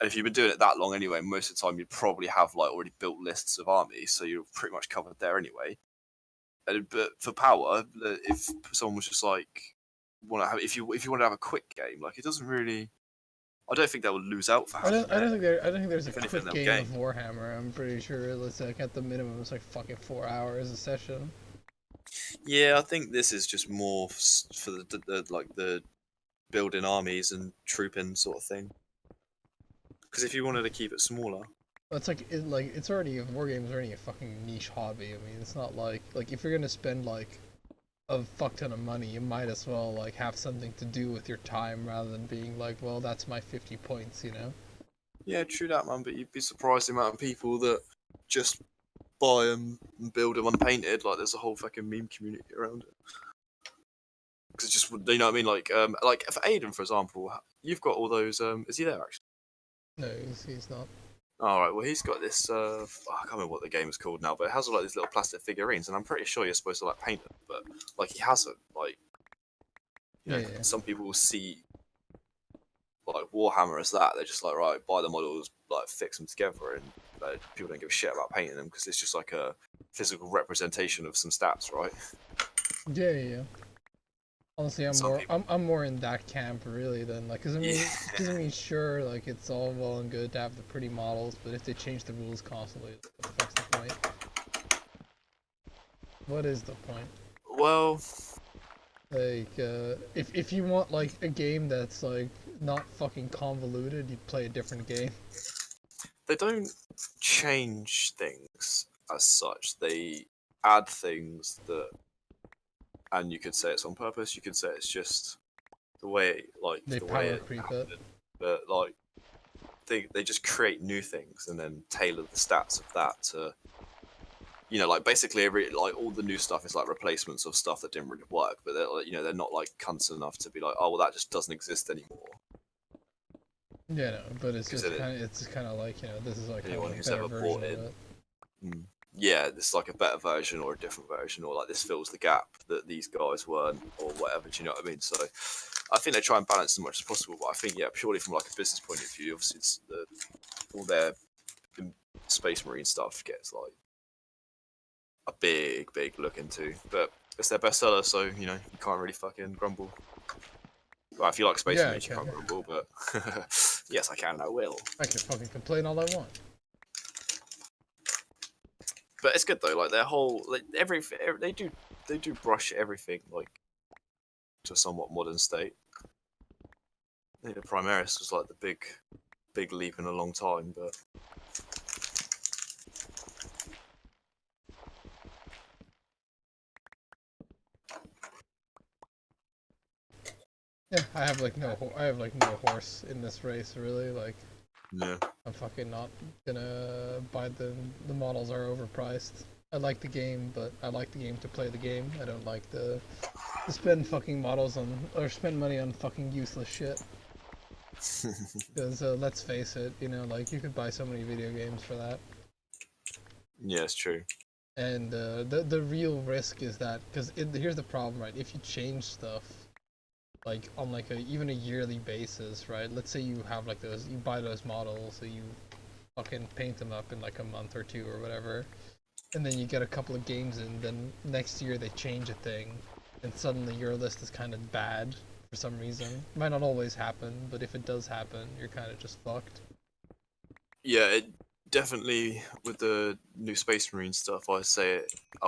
And if you've been doing it that long anyway, most of the time you'd probably have like already built lists of armies, so you're pretty much covered there anyway. But for power, if someone was just like want to have, if you want to have a quick game, like it doesn't really. I don't think they will lose out for having I don't think there's a quick game of Warhammer. I'm pretty sure it's like at the minimum it's like fucking 4 hours a session. Yeah, I think this is just more for the building armies and trooping sort of thing. Because if you wanted to keep it smaller, it's like it's already war games are already a fucking niche hobby. I mean, it's not like if you're gonna spend like a fuck ton of money, you might as well like have something to do with your time rather than being like, well, that's my 50 points, you know? Yeah, true that, man. But you'd be surprised the amount of people that just buy them and build them unpainted. Like, there's a whole fucking meme community around it. Because it's just, you know what I mean? Like for Aiden, for example, you've got all those. Is he there actually? No, he's not. Alright, well he's got this, I can't remember what the game is called now, but it has all like these little plastic figurines, and I'm pretty sure you're supposed to like paint them, but like he hasn't, like, you know, some people will see like Warhammer as that, they're just like, right, buy the models, like fix them together, and people don't give a shit about painting them, because it's just like a physical representation of some stats, right? Yeah. Honestly, I'm more in that camp really than like, cause I mean, sure, like it's all well and good to have the pretty models, but if they change the rules constantly, what the fuck's the point? What is the point? Well, like, if you want like a game that's like not fucking convoluted, you'd play a different game. They don't change things as such. They add things that. And you could say it's on purpose. You could say it's just the way, like they the power way it creep happened. it. But like, they just create new things and then tailor the stats of that to, you know, like basically all the new stuff is like replacements of stuff that didn't really work. But they're not like cunts enough to be like, oh well, that just doesn't exist anymore. Yeah, no, but it's just kind of like, you know, this is like anyone who's ever bought it. Yeah, this is like a better version or a different version, or like this fills the gap that these guys weren't, or whatever. Do you know what I mean? So I think they try and balance as much as possible. But I think, yeah, purely from like a business point of view, obviously it's all their Space Marine stuff gets like a big look into. But it's their bestseller, so you know you can't really fucking grumble. Well, if you like Space Marines, you can't grumble. But yes, I can. I will. I can fucking complain all I want. But it's good though, like their whole, like they do brush everything like to a somewhat modern state. I think the Primaris was like the big leap in a long time, but yeah, I have like no horse in this race really. Like, yeah. I'm fucking not gonna buy the models are overpriced. I like the game, but I like the game to play the game. I don't like to spend fucking models on or spend money on fucking useless shit. Because let's face it, you know, like you could buy so many video games for that. Yeah, it's true. And the real risk is that because here's the problem, right? If you change stuff, like on like even a yearly basis, right? Let's say you have like you buy those models, so you fucking paint them up in like a month or two or whatever, and then you get a couple of games in, then next year they change a thing, and suddenly your list is kind of bad for some reason. It might not always happen, but if it does happen, you're kind of just fucked. Yeah, it definitely with the new Space Marine stuff, I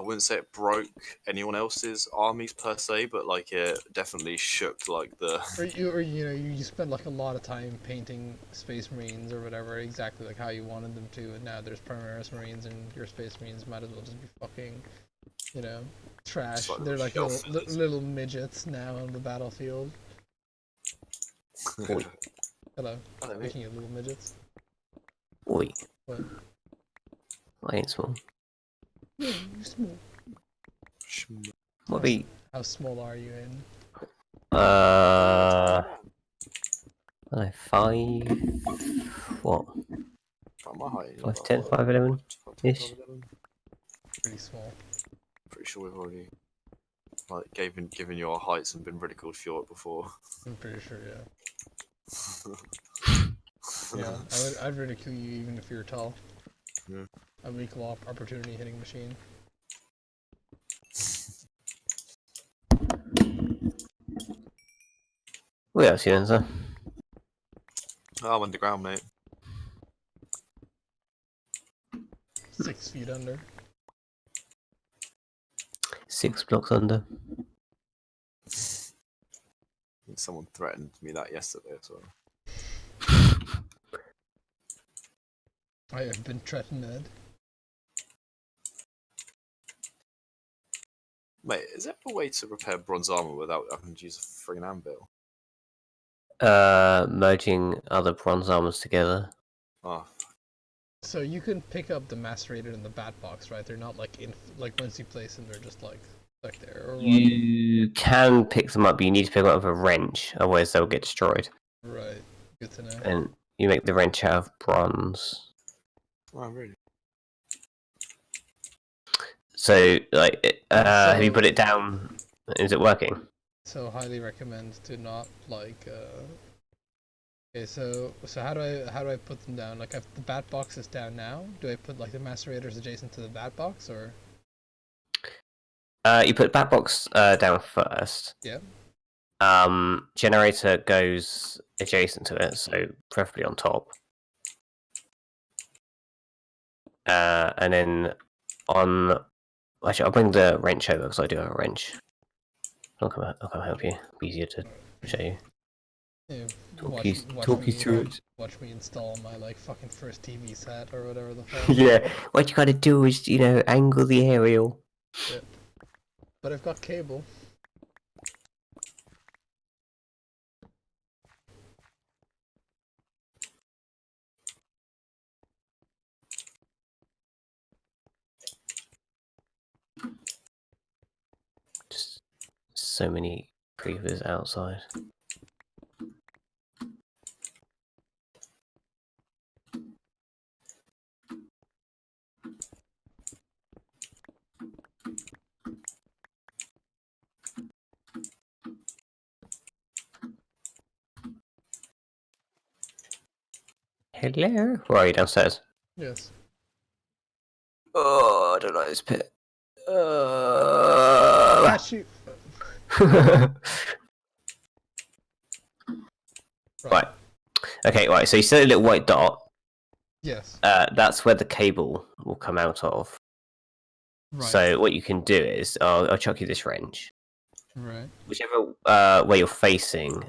wouldn't say it broke anyone else's armies per se, but like it definitely shook like the. Or you spend like a lot of time painting Space Marines or whatever exactly like how you wanted them to, and now there's Primaris Marines and your Space Marines might as well just be fucking, you know, Trash. like They're like shelf little midgets now on the battlefield. Oi. Hello. Hello, mate. Speaking of little midgets. Oi. What? I ain't small. Yeah, you're small. What be? How small are you in? I don't know, 5. What? My height. 5'10", 5'11" ish. Pretty small. Pretty sure we've already like given your heights and been ridiculed for it before. I'm pretty sure, yeah. Yeah, I'd ridicule you even if you're tall. Yeah. I'm an equal opportunity hitting machine. What else you doing, sir? Oh, I'm underground, mate. 6 feet under. 6 blocks under. I think someone threatened me that yesterday as well. I have been threatened. Mate, is there a way to repair bronze armor without having to use a friggin' anvil? Merging other bronze armors together. Oh, So you can pick up the macerated in the bat box, right? They're not like once you place them, they're just like stuck there. Or You can pick them up, but you need to pick them up with a wrench, otherwise they'll get destroyed. Right. Good to know. And you make the wrench out of bronze. oh really? So, like, have you put it down? Is it working? So highly recommend to not like. Okay, so how do I put them down? Like, the bat box is down now. Do I put like the macerators adjacent to the bat box, or? You put bat box down first. Yeah. Generator goes adjacent to it, so preferably on top. And then on. Actually, I'll bring the wrench over because I do have a wrench. I'll come help you. Be easier to show you. Yeah, Talk you through it. Watch me install my like fucking first TV set or whatever the fuck. Yeah, what you gotta do is, angle the aerial. Yeah. But I've got cable. Just so many creepers outside. Hello? Where are you, downstairs? Yes. Oh, I don't like this pit. Catch you. Right. Okay, right, so you see a little white dot. Yes. That's where the cable will come out of. Right. So what you can do is, I'll chuck you this wrench. Right. Whichever way you're facing,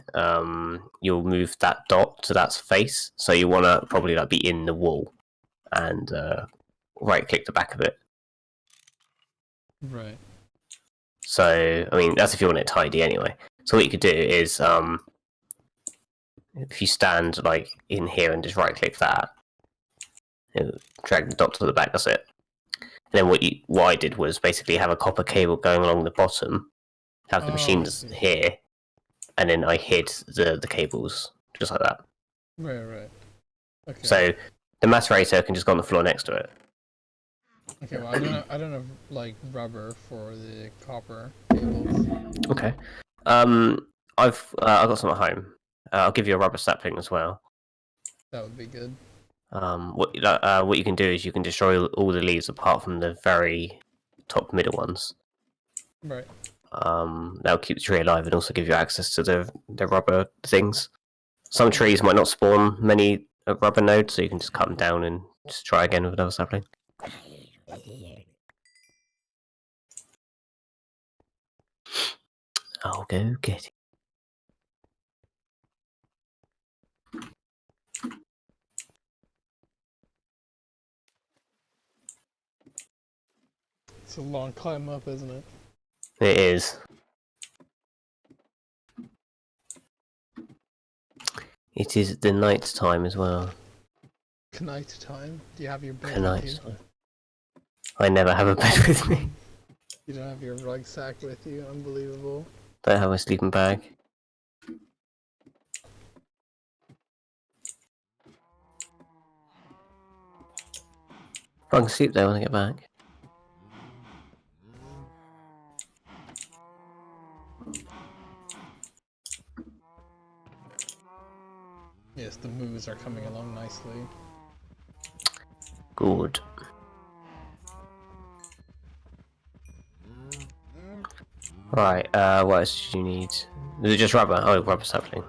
you'll move that dot to that face. So you want to probably like be in the wall, and right-click the back of it. Right. So I mean, that's if you want it tidy anyway. So what you could do is, if you stand like in here and just right-click that, drag the dot to the back. That's it. And then what I did was basically have a copper cable going along the bottom, have the machines here, and then I hid the cables just like that. Right. Okay. So the macerator can just go on the floor next to it. Okay. Well, I don't have like rubber for the copper cables. Okay. I've got some at home. I'll give you a rubber sapling as well. That would be good. What you can do is you can destroy all the leaves apart from the very top middle ones. Right. That'll keep the tree alive and also give you access to the rubber things. Some trees might not spawn many rubber nodes, so you can just cut them down and just try again with another sapling. I'll go get it. It's a long climb up, isn't it? It is. It is the night time as well. Night time? Do you have your bed with Night you? time. I never have a bed with me. You don't have your rucksack with you? Unbelievable. Don't have my sleeping bag. I can sleep there when I get back. Yes, the moves are coming along nicely. Good. Right, what else do you need? Is it just rubber? Oh, rubber sapling.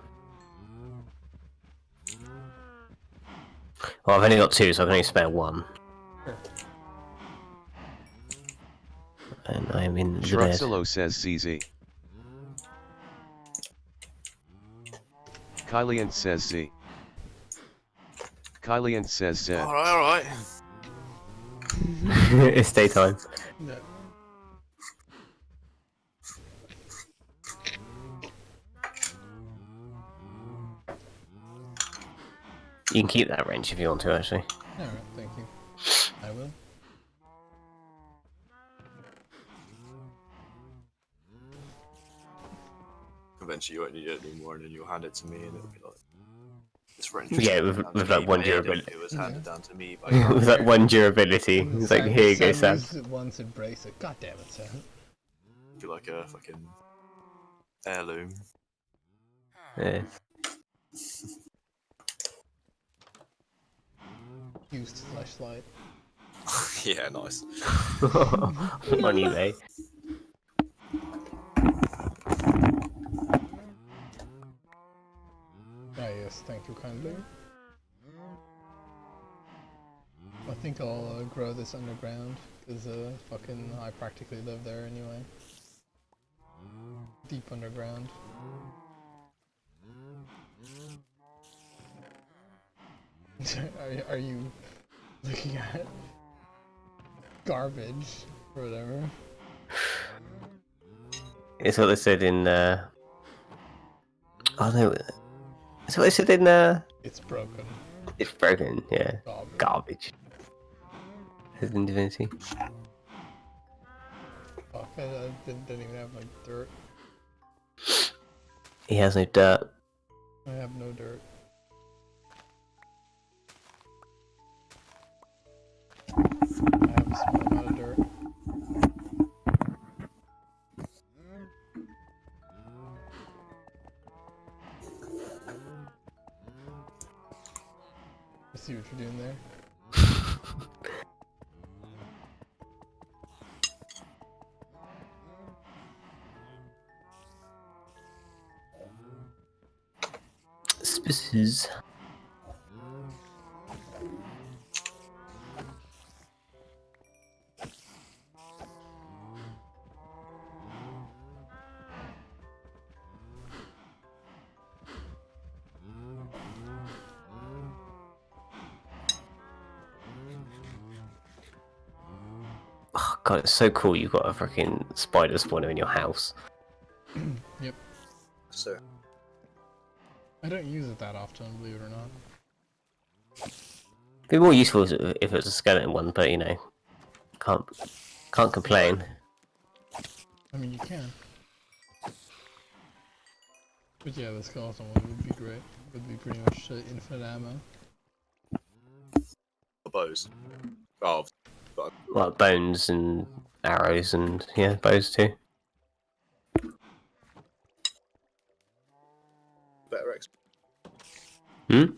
Well, I've only got 2, so I can only spare 1. Sure. And I am in the bed. Shruxalo says CZ. Kylian says Z. Kylian says Z. Alright. It's daytime. No. You can keep that wrench if you want to, actually. Alright, thank you. I will. Eventually you won't need it anymore, and then you'll hand it to me, and it'll be like this wrench. Yeah, with that one durability. It was handed down to me by With that one durability. It's like, here you go, Sam. Used it once, embrace it. God damn it, Sam. Be like a fucking heirloom. Yeah. Used flashlight. Yeah, nice. On eBay. Ah yes, thank you kindly. I think I'll grow this underground, because fucking I practically live there anyway. Deep underground. are you looking at garbage or whatever? It's what they said in, oh no, it's what they said in, It's broken. it's broken, yeah. Garbage. Garbage. Says in Divinity. Fuck, I didn't even have my dirt. He has no dirt. I have no dirt. I have a small amount of dirt. I see what you're doing there. Species. Oh god, it's so cool you've got a freaking spider spawner in your house. Yep. So I don't use it that often, believe it or not. It'd be more useful if it was a skeleton one, but you know, can't complain. I mean, you can. But yeah, the skeleton one would be great. Would be pretty much infinite ammo. the bows. Oh, Well, bones and arrows and yeah, bows too. better XP. Hmm?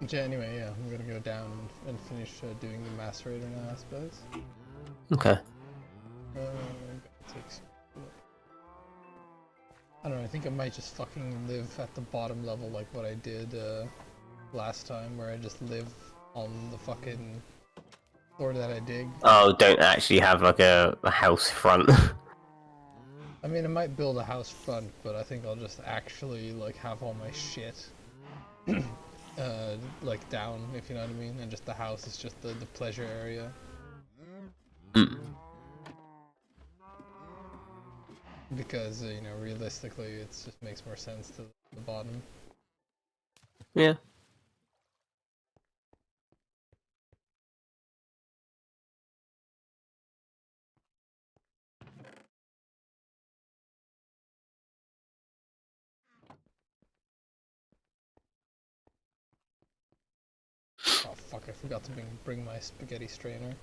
Yeah, anyway, yeah, I'm gonna go down and finish doing the macerator now, I suppose. Okay. I don't know, I think I might just fucking live at the bottom level like what I did last time, where I just live on the fucking floor that I dig. Oh, don't actually have like a house front. I mean, I might build a house front, but I think I'll just actually like have all my shit like down, if you know what I mean, and just the house is just the pleasure area. Mm. Because you know, realistically, it just makes more sense to the bottom. Yeah. Oh fuck, I forgot to bring my spaghetti strainer.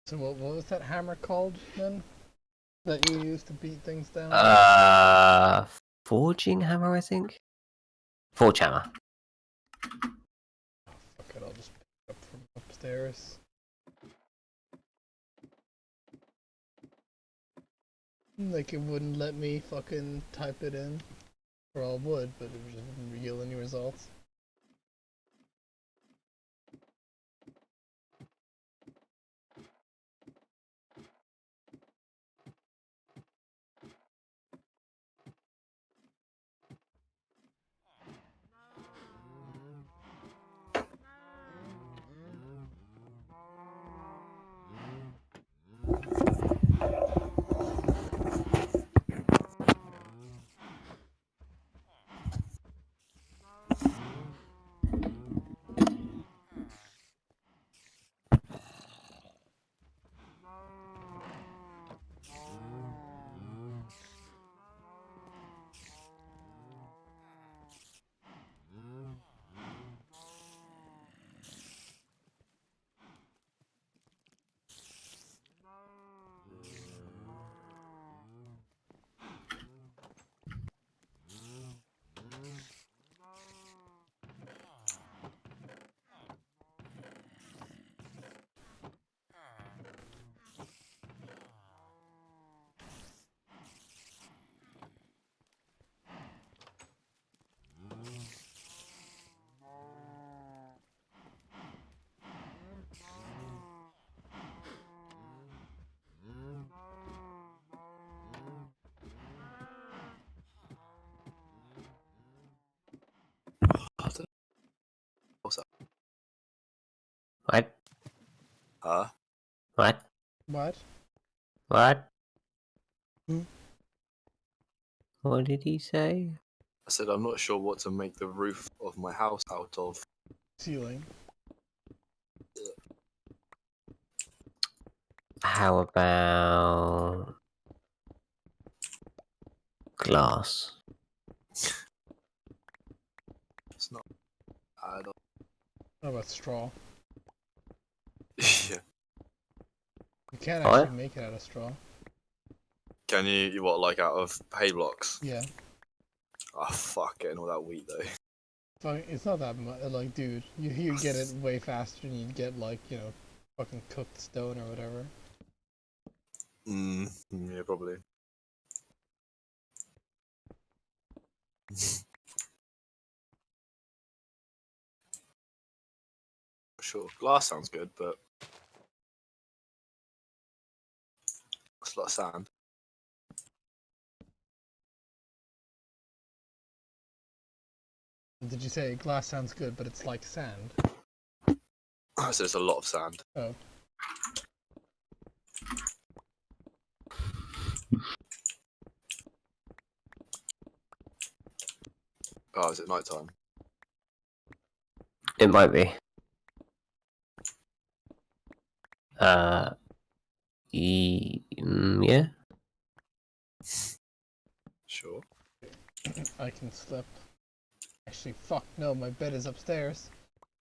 So what was that hammer called then? That you used to beat things down? Forging hammer, I think. Forge hammer. Fuck it, I'll just pick it up from upstairs. Like it wouldn't let me fucking type it in. Or I would, but it just didn't yield any results. What's up? What? Huh? What? What? What? Hmm? What did he say? I said I'm not sure what to make the roof of my house out of. Ceiling. How about glass? It's not bad. How about straw? Yeah. You can't Oh, actually yeah? make it out of straw. Can you what, like out of hay blocks? Yeah. Oh fuck, getting all that wheat though. Fuck, it's not that much. Like, dude, you get it way faster than you'd get, like, you know, fucking cooked stone or whatever. Yeah, probably. Sure, glass sounds good, but it's a lot of sand. Did you say glass sounds good, but it's like sand? I said it's a lot of sand. Oh. Oh, is it night time? It might be. Yeah. Sure. I can slip. Actually, fuck, no, my bed is upstairs.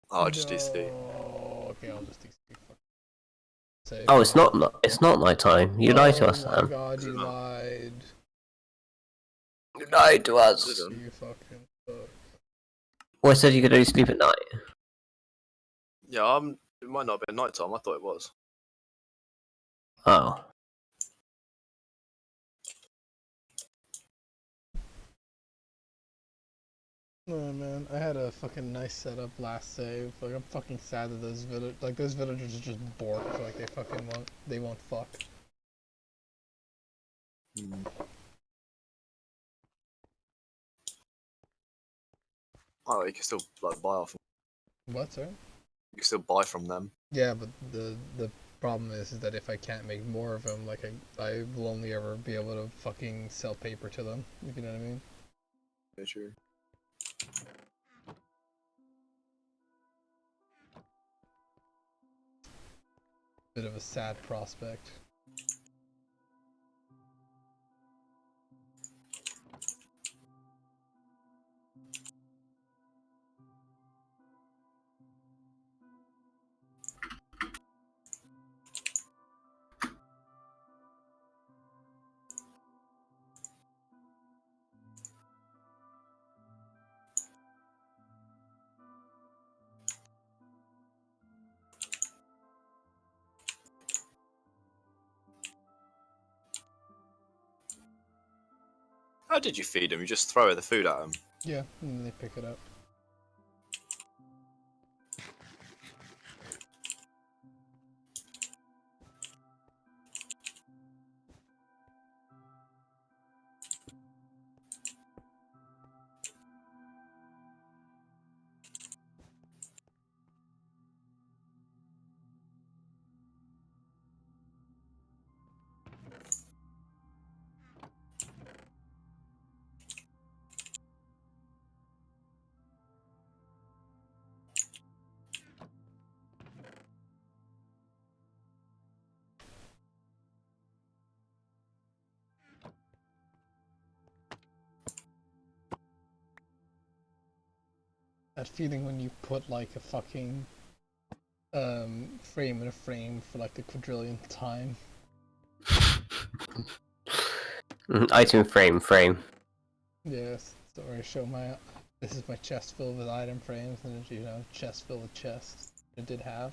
Oh, just DC. No. Okay, I'll just DC. Fuck. Save. Oh, it's not. It's not night time. You lied to us, Oh my Sam. god, Is you it not? lied. Good night to us. You fucking fuck. Well, I said you could only sleep at night. Yeah, it might not have been night time. I thought it was. Oh. Oh man, I had a fucking nice setup last save. Like I'm fucking sad that those villagers are just borked. Like they won't fuck. Oh, you can still like buy off. What, sorry? You can still buy from them. Yeah, but the problem is that if I can't make more of them, like I will only ever be able to fucking sell paper to them. If you know what I mean? Yeah, sure. Bit of a sad prospect. How did you feed them? You just throw the food at them? Yeah, and then they pick it up. That feeling when you put like a fucking frame in a frame for like the quadrillionth time. Item frame. Yes, so I show my this is my chest filled with item frames, and it's, you know, chest filled with chests. It did have.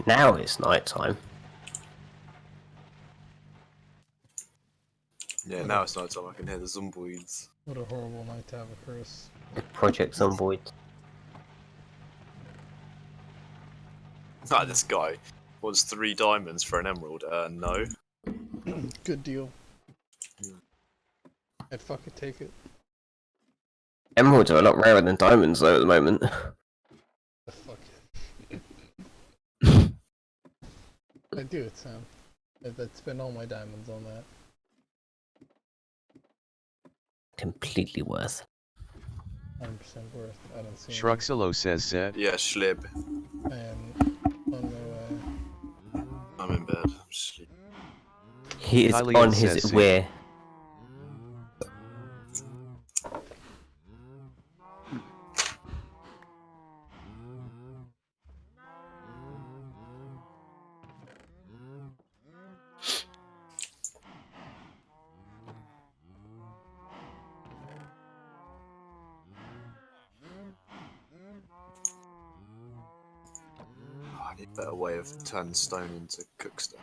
Now it's night time. Yeah, now it's night time. I can hear the zomboids. What a horrible night to have a curse. Project Zomboid. Ah, this guy wants 3 diamonds for an emerald. No. Good deal. I'd fucking take it. Emeralds are a lot rarer than diamonds though at the moment. The fuck. I'd do it, Sam. I'd spend all my diamonds on that. Completely worth. 100% worth. I don't see. Shruxalo says Zed. Yeah, Schlib. I am on my way. I'm in bed. I'm sleeping. He is Kylie on says his see. way. I need a better way of turning stone into cook stuff.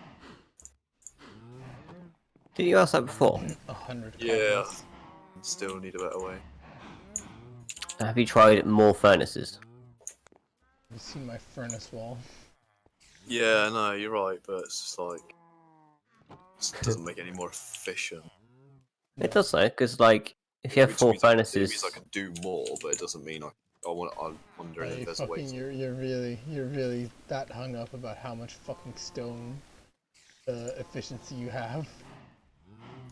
Did you ask that before? 100 Yeah. comments. Still need a better way. Have you tried more furnaces? You seen my furnace wall? Yeah, no, you're right, but it's just like it doesn't make it any more efficient. It does though, because like if you have Which 4 means it furnaces, means I can do more, but it doesn't mean I'm wondering if there's a way. You're really that hung up about how much fucking stone efficiency you have.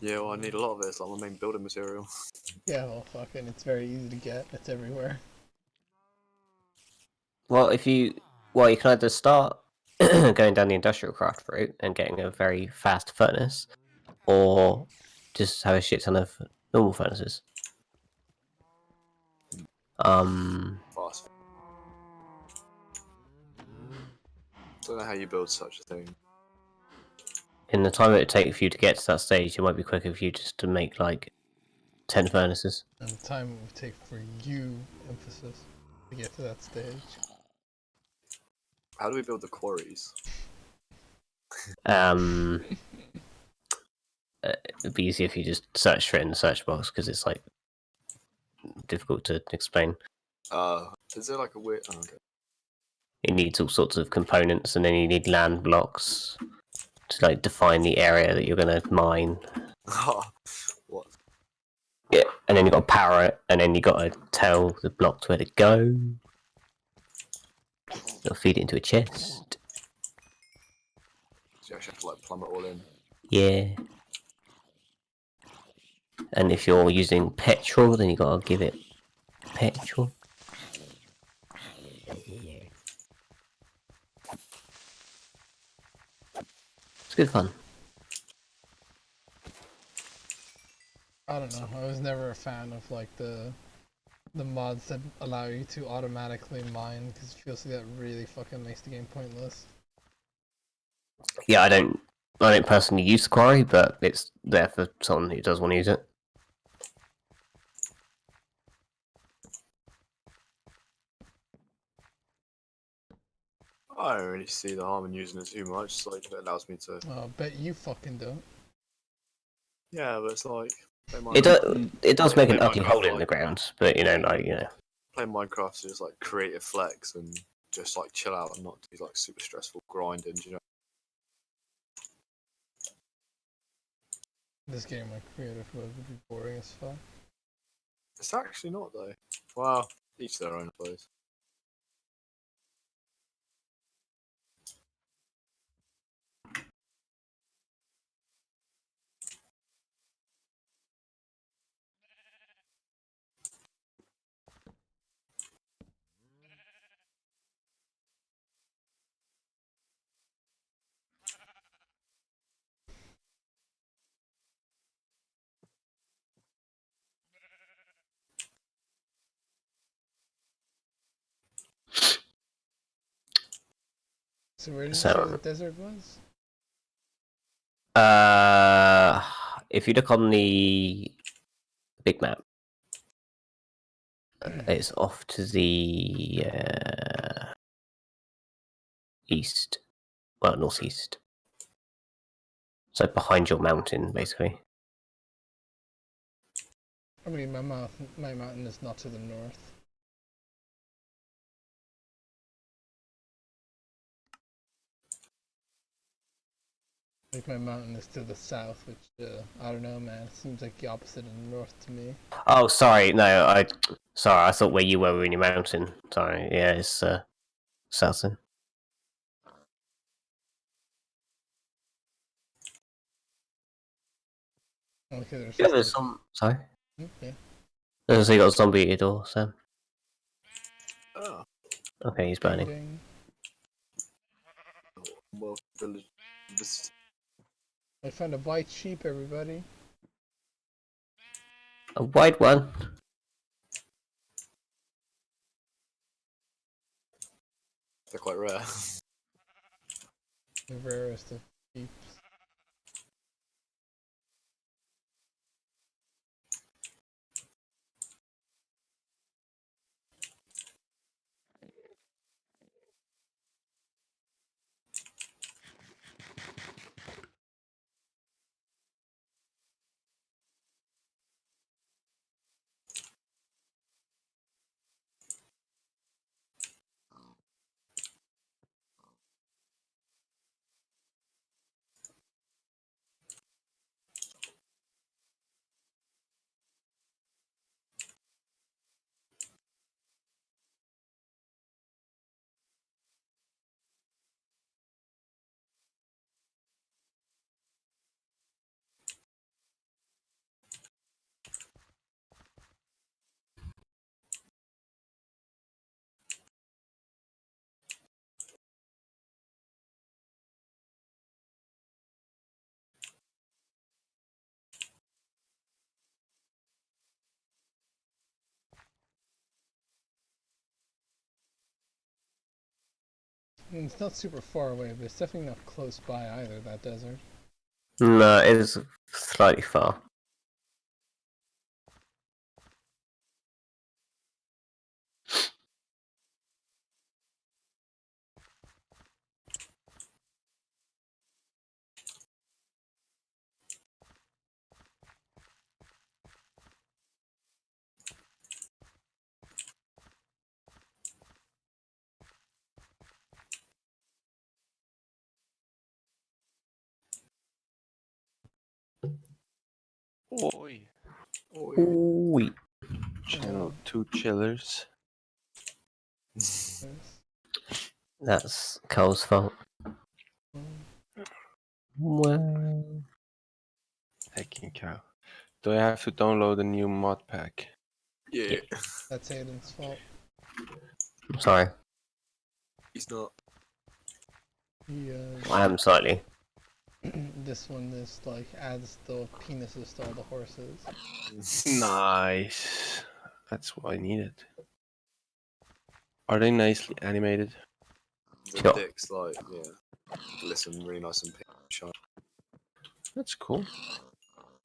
Yeah, well, I need a lot of it. It's like my main building material. Yeah, well, fucking, it's very easy to get. It's everywhere. well, you can either start going down the industrial craft route and getting a very fast furnace, or just have a shit ton of normal furnaces. Fast. Don't know how you build such a thing. In the time it would take for you to get to that stage, it might be quicker for you just to make like 10 furnaces. And the time it would take for you, emphasis, to get to that stage. How do we build the quarries? It'd be easier if you just search for it in the search box because it's like difficult to explain. Is there like a weird? Oh, okay. It needs all sorts of components, and then you need land blocks to like define the area that you're going to mine. What? Yeah, and then you got to power it, and then you got to tell the blocks where to go. You'll feed it into a chest. So you actually have to like plumb it all in. Yeah. And if you're using petrol, then you got to give it petrol. It's good fun. I don't know. I was never a fan of like the mods that allow you to automatically mine because it feels like that really fucking makes the game pointless. Yeah, I don't personally use the quarry, but it's there for someone who does want to use it. I don't really see the harm in using it too much. It's like it allows me to. I bet you fucking don't. Yeah, but it's like It does make an play ugly Minecraft, hole in like- the ground, but playing Minecraft is just like creative flex and just like chill out and not do like super stressful grinding. You know. This game, like creative mode, would be boring as fuck. It's actually not though. Well, each their own, I suppose. So where did you So- say the desert was? If you look on the big map, it's off to the east, well, northeast. So behind your mountain, basically. I mean, my mountain is not to the north. Like my mountain is to the south, which I don't know, man. It seems like the opposite of the north to me. Oh, sorry, no, I thought where you were in your mountain. Sorry, yeah, it's south then. Okay, there's Yeah, there's some. Sorry, Okay. there's you got a zombie at your door, Sam. Oh, Okay, he's burning. Ding. well, village. This I found a white sheep, everybody. A white one. they're quite rare. The rarest of sheep. It's not super far away, but it's definitely not close by either, that desert. No, it is slightly far. Oi. Ooh. Channel 2 chillers. Yes. That's Cole's fault. Well, Hacking cow. Do I have to download a new mod pack? Yeah. That's Aiden's fault. I'm sorry. He's not. He, I am slightly. this one is like adds the penises to all the horses. Nice. That's what I needed. Are they nicely animated? The Sure. dick's like, yeah, glisten really nice and pink and shiny. That's cool.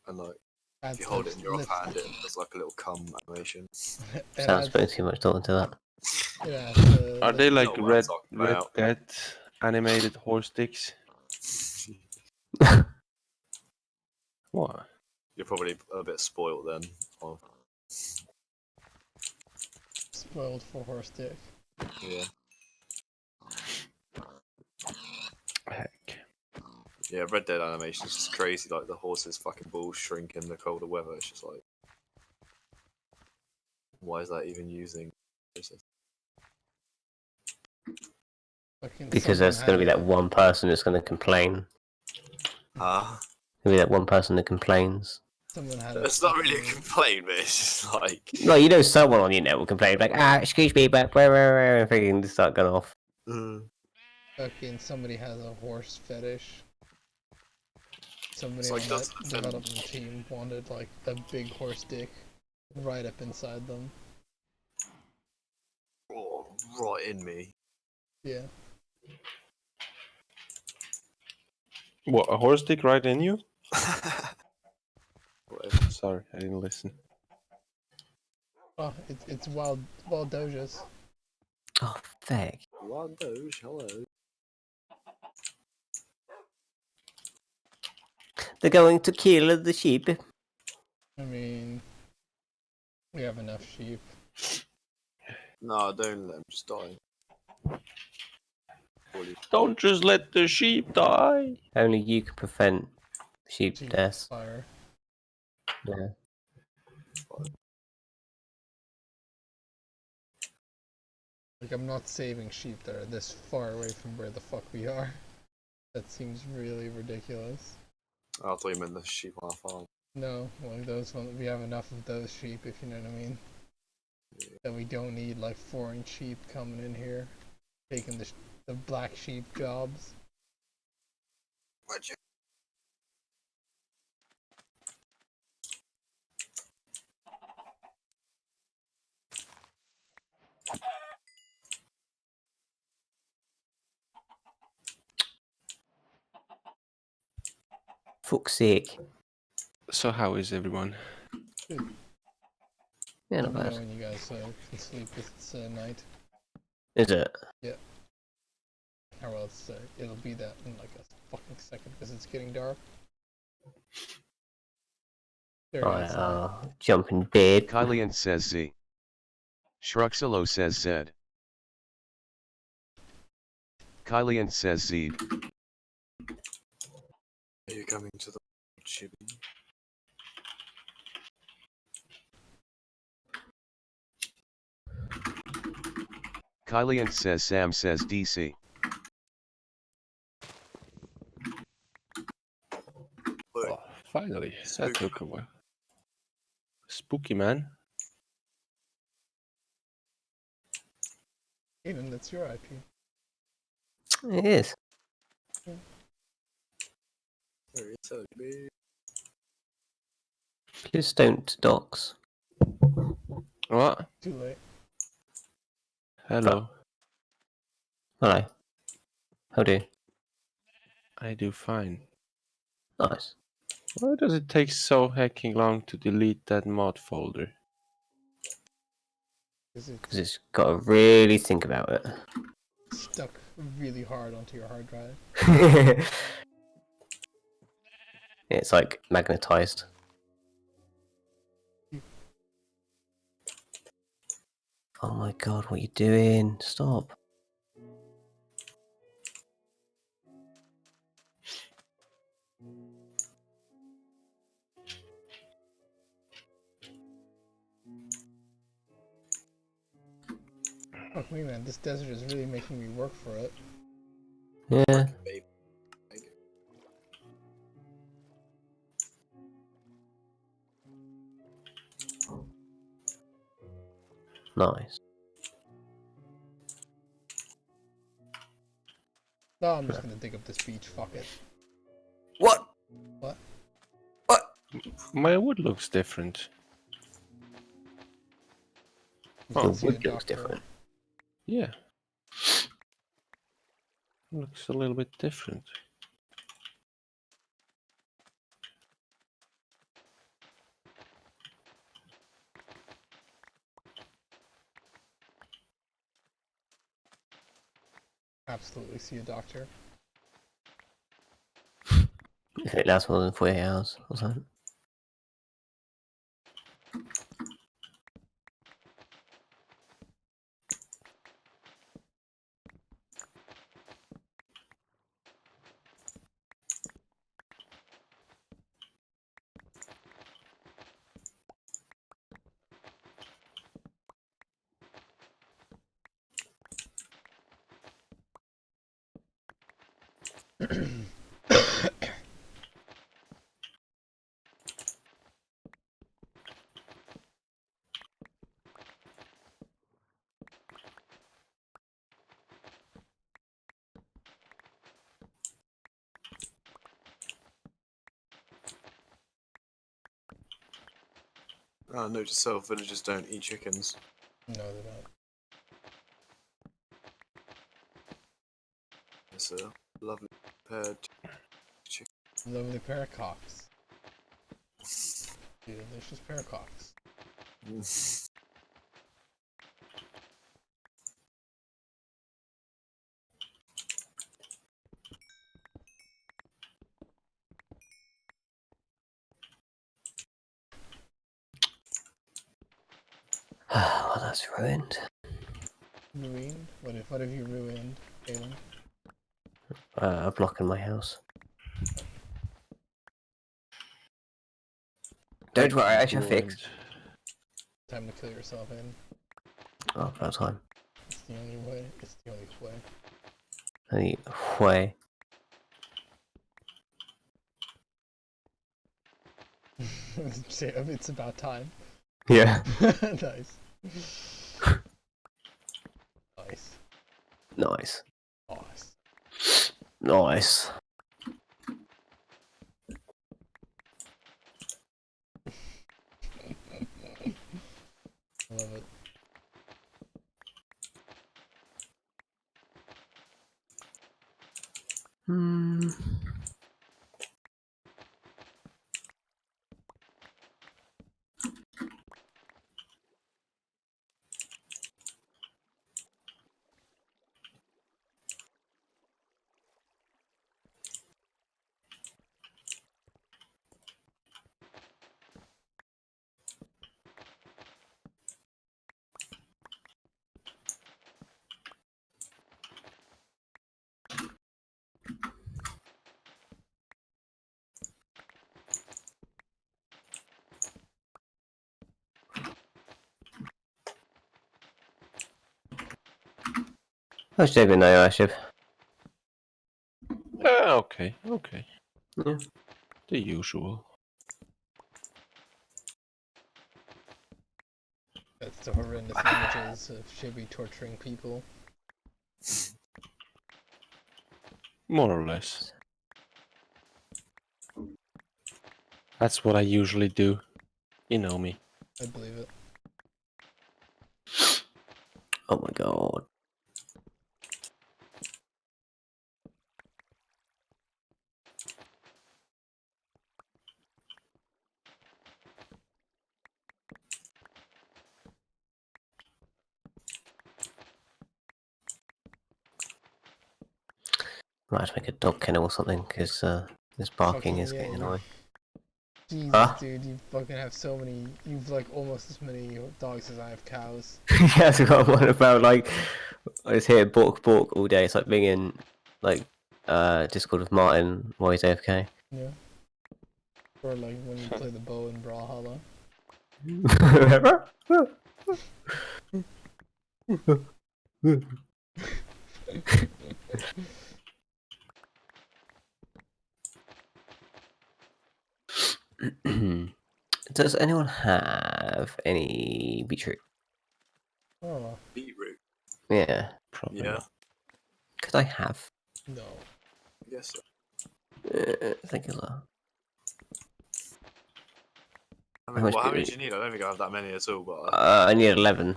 And like, Adds if you hold like it in your lips- offhand, it does like a little cum animation. it Sounds adds, putting too much thought into that. it adds, Are they like know what I'm Red talking Red about. Dead animated horse dicks? What? You're probably a bit spoiled then. Oh, spoiled for horse dick. yeah. Heck. Yeah, Red Dead animation is just crazy. Like the horse's fucking balls shrink in the colder weather. It's just like, why is that even using? Fucking Because someone there's going to be had that one person that's going to complain. Ah, There'll be that one person that complains. Someone had it's not really a complaint, but it's just like. Well, you know someone on the internet will complain, like, excuse me, but where, and freaking just start going off. Fucking somebody has a horse fetish. Somebody It's on like, that doesn't offend- development team wanted like a big horse dick right up inside them. Oh, right in me. Yeah. What, a horse dick right in you? Whatever. Sorry, I didn't listen. Oh, it's wild dojas. Oh, feck. Wild Doge, hello. They're going to kill the sheep. I mean, we have enough sheep. No, don't let him just die. Don't just let the sheep die. Only you can prevent sheep Sheep deaths. fire. Yeah. Like I'm not saving sheep that are this far away from where the fuck we are. That seems really ridiculous. I thought you meant the sheep on our farm. No, like those ones, we have enough of those sheep, if you know what I mean. That we don't need like foreign sheep coming in here, taking the black sheep jobs. Fuck's sake. So how is everyone? Yeah, Let not me know bad. when you guys can sleep. It's night. Is it? Or well, it'll be that in like a fucking second because it's getting dark. There you Right, go. jump in bed. Kylian says Z. Shruxilo says Z. Kylian says Z. Are you coming to the chibi? Kylian says Sam says DC. Oh, finally, that took a while. Spooky, man. Aiden, that's your IP. It is. Please don't dox. What? Too late. Hello. Hello. How do you? I do fine. Nice. Why does it take so hecking long to delete that mod folder? Because it's got to really think about it. Stuck really hard onto your hard drive. It's like magnetized. Oh my god, what are you doing? Stop. Fuck me, man. This desert is really making me work for it. Yeah. Nice. No, I'm just gonna dig up this beach. Fuck it. What? What? What? My wood looks different. You The can see wood the looks doctor. different. Yeah. Looks a little bit different. Absolutely see a doctor. If it lasts more than 48 hours or something. Note to self: villagers don't eat chickens. No, they're not. It's a lovely paired chicken. Lovely pair of cocks. Delicious pair of cocks. Well, that's ruined. Ruined? What have you ruined, Galen? A block in my house. Don't worry, I shall fix. Time to kill yourself in. Oh, about time. It's the only way. It's the only way. Anyway. It's about time. Yeah. Nice. Nice. Nice. Nice. Nice. Love it. Hmm. How's your day been though, Ashib? Okay, okay. Yeah. The usual. That's the horrendous images of Shibby torturing people. More or less. That's what I usually do. You know me. I believe it. Oh my god. Might have to make a dog kennel or something, because this barking Fucking is yeah, getting you- annoying. Jesus, Huh? dude, you fucking have so many. You've like almost as many dogs as I have cows. Yeah, that's what I'm on about. Like, I just hear bork bork all day. It's like being in like Discord with Martin while he's AFK. Yeah. Or like when you play the bow in Brawlhalla. Does anyone have any beetroot? Oh Beetroot. Yeah, Probably Yeah. not. could I have? no. Yes. Sir. Thank you, sir. I How mean, much well, how many beetroot? do you need? I don't think I have that many at all, but I need 11.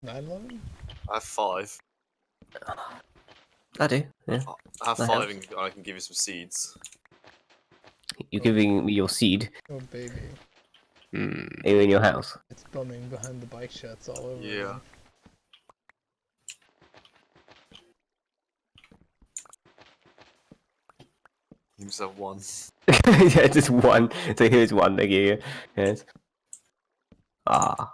9/11? I have 5. I do. Yeah, I have That 5 helps. and I can give you some seeds. you're giving me your seed. Oh baby, Hmm. Are you in your house? it's bumming behind the bike sheds all over. Yeah. again. You just have 1. Yeah, just one. So here's one. Thank you. Yes. Ah,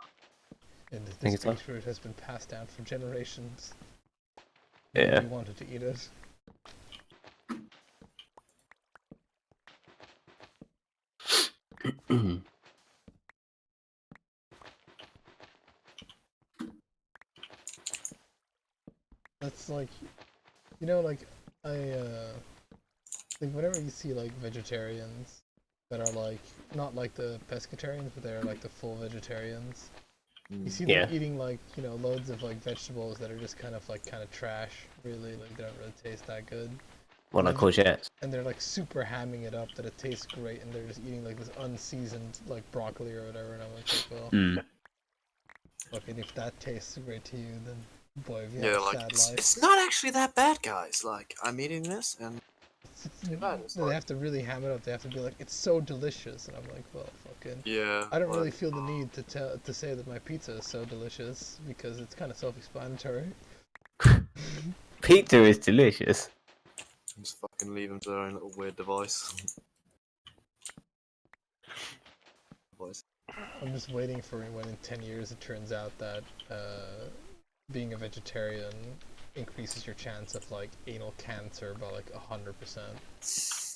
And Think this it's on? beetroot has been passed down for generations. Yeah. Nobody wanted to eat it. That's like, you know, like like whenever you see like vegetarians that are like not like the pescatarians, but they're like the full vegetarians. You see them Yeah. eating like, you know, loads of like vegetables that are just kind of trash, really, like they don't really taste that good. what I courgettes. And they're like super hamming it up that it tastes great, and they're just eating like this unseasoned like broccoli or whatever, and I'm like, well, Mm. fucking if that tastes great to you, then boy, have you Yeah, had a like sad it's, life. it's not actually that bad, guys. Like I'm eating this and too bad. It's They like, have to really ham it up. They have to be like, it's so delicious, and I'm like, well, fucking. yeah. I don't really like, feel the need to say that my pizza is so delicious because it's kind of self-explanatory. Pizza is delicious. just fucking leave them to their own little weird device. I'm just waiting for when in 10 years it turns out that being a vegetarian increases your chance of like anal cancer by like 100%.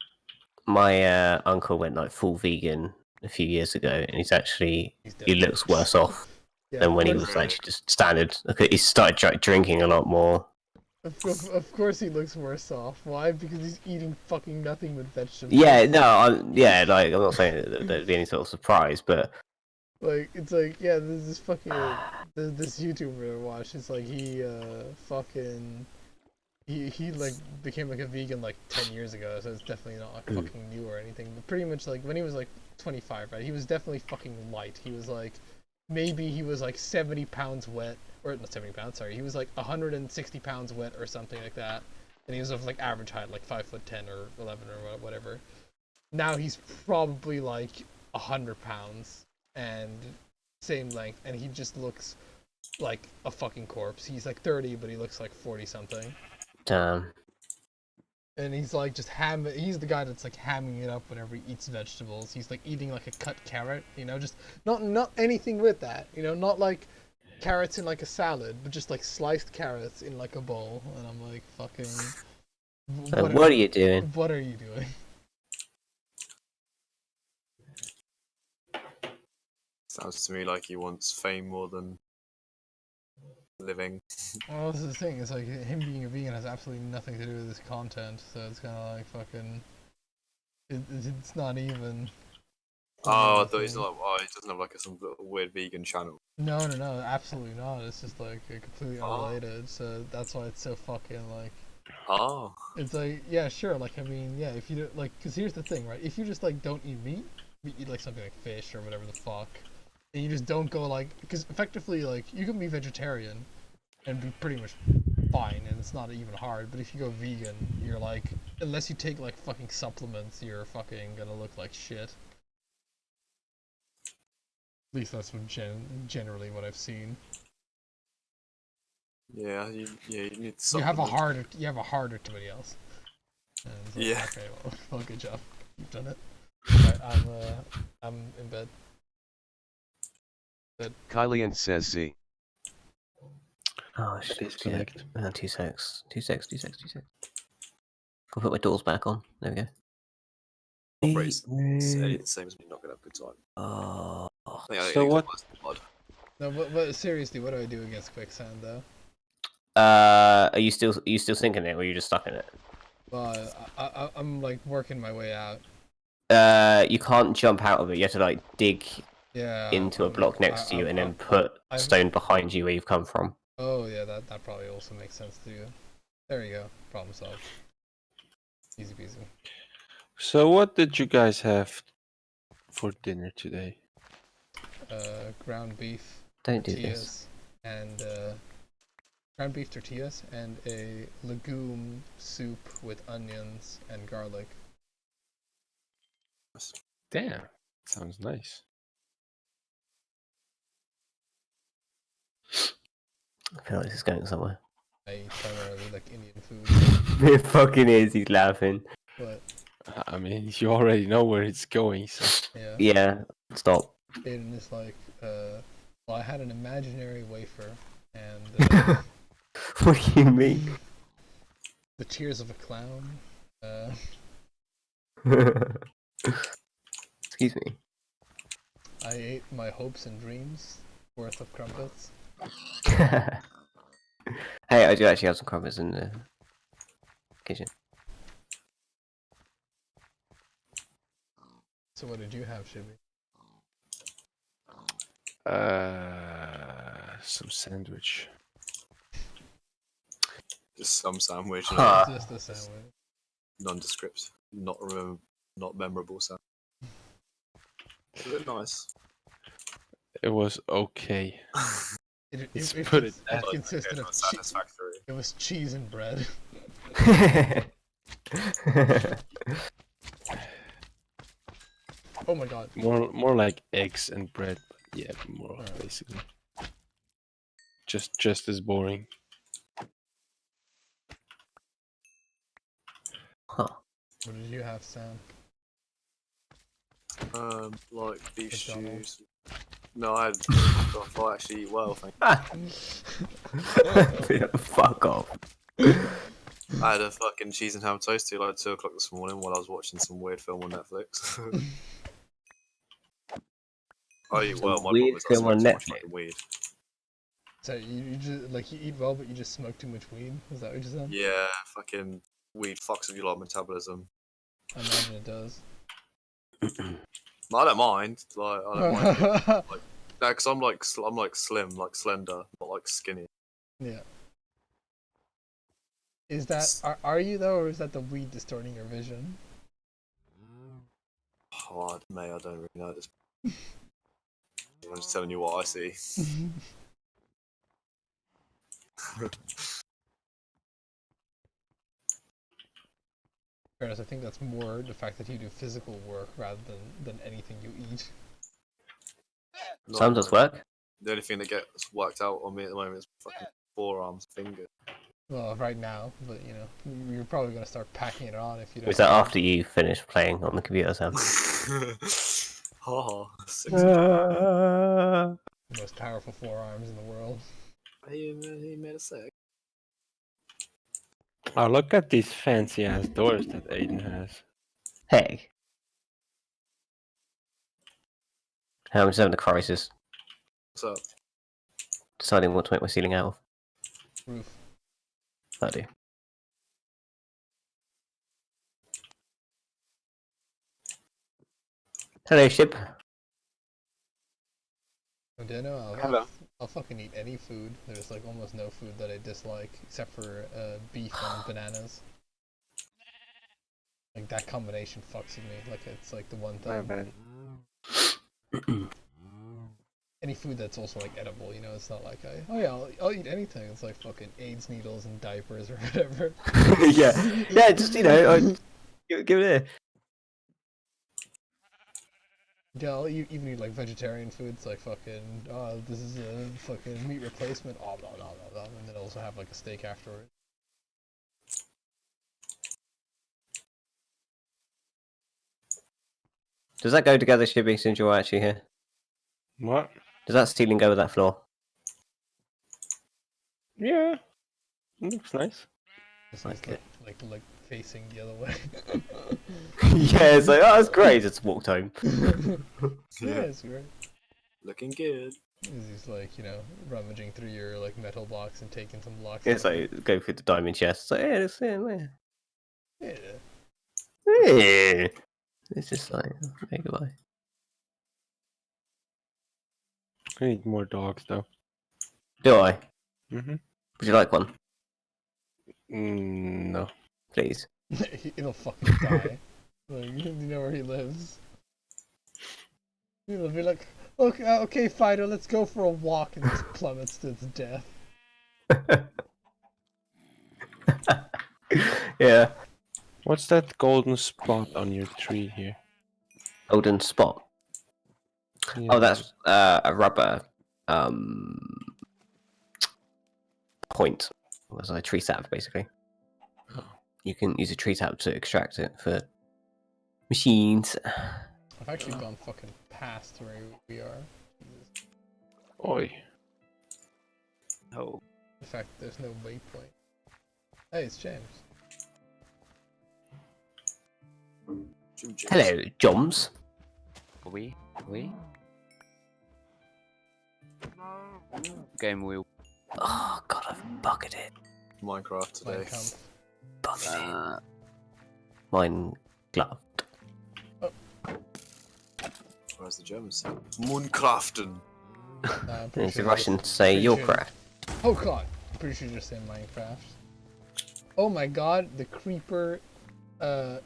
My uncle went like full vegan a few years ago, and He's he dead. looks worse off Yeah, than of when he course- was actually just standard. Okay, he started drinking a lot more. Of course he looks worse off. Why? Because he's eating fucking nothing but vegetables. Yeah, no, like I'm not saying that there'd be any sort of surprise, but Like, it's like, yeah, there's this fucking, this YouTuber I watched, it's like, he like, became, like, a vegan, like, 10 years ago, so it's definitely not, like, fucking new or anything, but pretty much, like, when he was, like, 25, right, he was definitely fucking light. He was, like, maybe he was, like, 70 pounds wet, or, not 70 pounds, sorry, he was, like, 160 pounds wet or something like that, and he was of, like, average height, like, 5'10" or 11 or whatever. Now he's probably, like, 100 pounds. And same length, and he just looks like a fucking corpse. He's like 30, but he looks like 40 something. damn. And he's like just he's the guy that's like hamming it up whenever he eats vegetables. He's like eating like a cut carrot, you know, just not anything with that, you know, not like carrots in like a salad, but just like sliced carrots in like a bowl. And I'm like, fucking. What are you doing? What are you doing? Sounds to me like he wants fame more than living. Well, this is the thing. It's like him being a vegan has absolutely nothing to do with his content, so it's kind of like fucking. It's not even. Oh, I thought he's not. Oh, he doesn't have like some little weird vegan channel. No, absolutely not. It's just like completely unrelated. So that's why it's so fucking like. Oh. It's like, yeah, sure. Like, I mean, yeah. If you do, like, because here's the thing, right? If you just like don't eat meat, you eat like something like fish or whatever the fuck, and you just don't go like, because effectively, like, you can be vegetarian and be pretty much fine, and it's not even hard. But if you go vegan, you're like, unless you take like fucking supplements, you're fucking gonna look like shit. At least that's what generally what I've seen. Yeah, you need You have a supplement. harder to everybody else. And it's like, Yeah. Okay, well, good job. You've done it. Alright, I'm in bed. Kylian says Z. Oh, That shit. is correct. 2 secs. 2 secs. 2 secs. 2 secs. I'll put my doors back on. There we go. Operates the same as me not gonna have a good time. Oh. I So think what? it's blood. No, but seriously, what do I do against quicksand though? Are you still sinking it, or are you just stuck in it? Well, I'm like working my way out. You can't jump out of it. You have to like dig Yeah. into a block next to you, and then put stone behind you where you've come from. Oh yeah, that probably also makes sense to you. There you go. Problem solved. Easy peasy. So what did you guys have for dinner today? Ground beef, Don't do this. tortillas, and ground beef tortillas and a legume soup with onions and garlic. Damn, sounds nice. I feel like this is going somewhere. I eat primarily like Indian food. It fucking is. He's laughing. But I mean, you already know where it's going, so yeah. Yeah. Stop. Aiden is like, well, I had an imaginary wafer and What do you mean? the tears of a clown. Excuse me. I ate my hopes and dreams worth of crumpets. Hey, I do actually have some crumpets in the kitchen. So what did you have, Shibby? some sandwich. Just some sandwich. Huh. Just a sandwich. Nondescript. Not memorable sound. Is it nice? It was okay. It consisted of satisfactory. It was cheese and bread. Oh my god. More like eggs and bread. But yeah, more basically. Just as boring. Huh. What did you have, Sam? Like beef McDonald's. stews. No, I actually eat well, thank you. Fuck off. I had a fucking cheese and ham toast till like 2 o'clock this morning while I was watching some weird film on Netflix. I eat well, my problem is I smoke too much fucking weed. So you just like you eat well, but you just smoke too much weed. Is that what you said? Yeah, fucking weed fucks with your like metabolism. I imagine it does. No, I don't mind. Like I don't mind. Like, no, because I'm like slim, like slender, not like skinny. Yeah. Is that are you though, or is that the weed distorting your vision? Oh, mate, I don't really know this. I'm just telling you what I see. Whereas I think that's more the fact that you do physical work rather than anything you eat. Some does work. The only thing that gets worked out on me at the moment is fucking forearms, fingers. Well, right now, but you know, you're probably gonna start packing it on if you don't. Was that after you finished playing on the computer, Sam? Haha. The most powerful forearms in the world. He made a sick. Oh, look at these fancy ass doors that Aiden has. Hey. I'm just having a crisis. What's up? Deciding what to make my ceiling out of. Roof. I do. Hello, ship. I don't know. Hello. I'll fucking eat any food. There's like almost no food that I dislike except for beef and bananas. Like that combination fucks with me. Like it's like the one thing. Any food that's also like edible, you know, it's not like I'll eat anything. It's like fucking AIDS needles and diapers or whatever. yeah, just you know, give it a. Yeah, you even eat like vegetarian foods, like fucking, oh, this is a fucking meat replacement, oh, blah, blah, blah, blah, and then also have like a steak afterwards. Does that go together, Shibby, since you're actually here? What? Does that ceiling go with that floor? Yeah. It looks nice. It's nice, Okay. like facing the other way. Yeah, it's like, oh, that's great. Just walked home. Yeah, it's great. Looking good. He's like, you know, rummaging through your like metal box and taking some blocks. It's out. like, go through the diamond chest. It's like, yeah, it's, Yeah. yeah. It's just like, okay, goodbye. I need more dogs though. Do I? Mm-hmm. Would you like one? No. Please. He'll fucking die. Like, you know where he lives. He'll be like, okay, fighter, let's go for a walk, and just plummets to its death. Yeah. What's that golden spot on your tree here? Golden spot. Yeah. Oh, that's a rubber point. It was a tree sap, basically. Oh. You can use a tree sap to extract it for machines. I've actually gone fucking past where we are. Jesus. Oi. Oh, In fact, there's no waypoint. Hey, it's James. Hello, Joms. we? Game wheel. Oh god, I've bucketed it. Minecraft today. Minecraft. Bucketed it. Mine gloved. Where's the Germans? Minecraften. I'm pretty It's the sure Russians say pretty your sure- craft. Oh god, I'm pretty sure you're just saying Minecraft. Oh my god, the creeper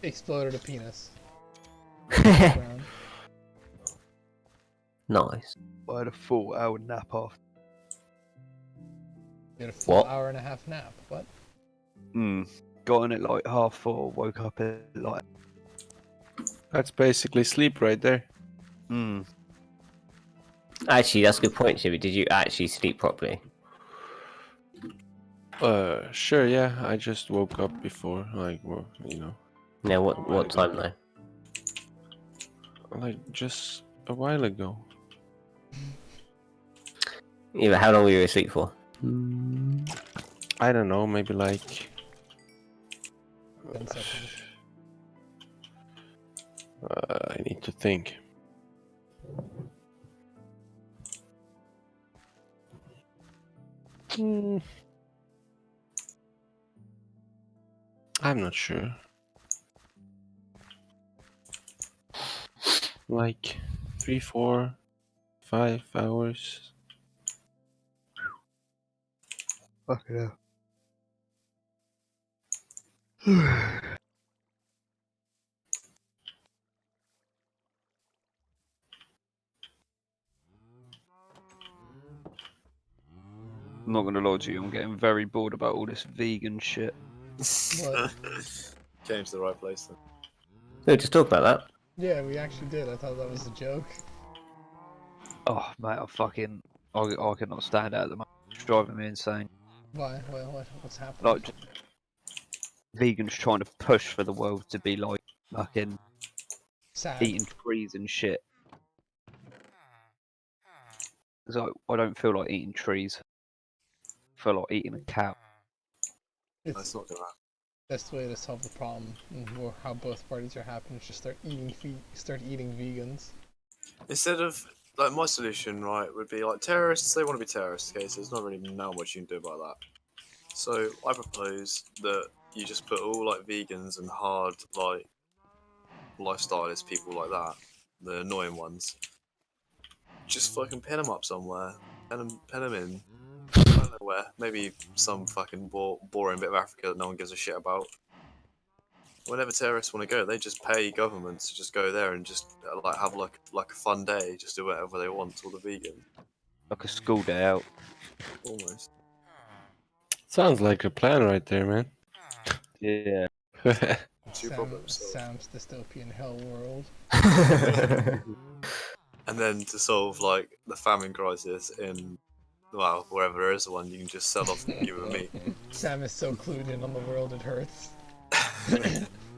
exploded a penis. Ground. Nice. I had a full hour nap after. You had a full What? hour and a half nap. What? Got on at like 4:30, woke up at like. That's basically sleep right there. Actually, that's a good point, Shibby. Did you actually sleep properly? Sure, yeah. I just woke up before, like, well, you know, No, what time though? like just a while ago. Yeah, but how long were you asleep for? I don't know, maybe like 10 seconds. I need to think. I'm not sure. Like 3, 4, 5 hours. Fucking hell. I'm not gonna lie to you, I'm getting very bored about all this vegan shit. What? Came to the right place then. No, just talk about that. Yeah, we actually did. I thought that was a joke. Oh, mate, I cannot stand it at the moment. It's driving me insane. Why? What's happening? Like, vegans trying to push for the world to be like fucking Sad. eating trees and shit. So I don't feel like eating trees. I feel like eating a cow. It's That's not gonna happen. best way to solve the problem, or how both parties are happy, is just start eating vegans. Instead of like my solution, right, would be like terrorists. They want to be terrorists. Okay, so there's not really now much you can do about that. So I propose that you just put all like vegans and hard like lifestylist people like that, the annoying ones. Just fucking pin them up somewhere. Pin them in. I don't know where. Maybe some fucking boring bit of Africa that no one gives a shit about. Whenever terrorists want to go, they just pay governments to just go there and just like have like a fun day, just do whatever they want. All the vegan, Like a school day out. almost. Sounds like a plan right there, man. Yeah. Two problems. So. Sam's dystopian hell world. And then to solve like the famine crisis in, well, wherever there is one, you can just sell off human meat. Sam is so clued in on the world it hurts.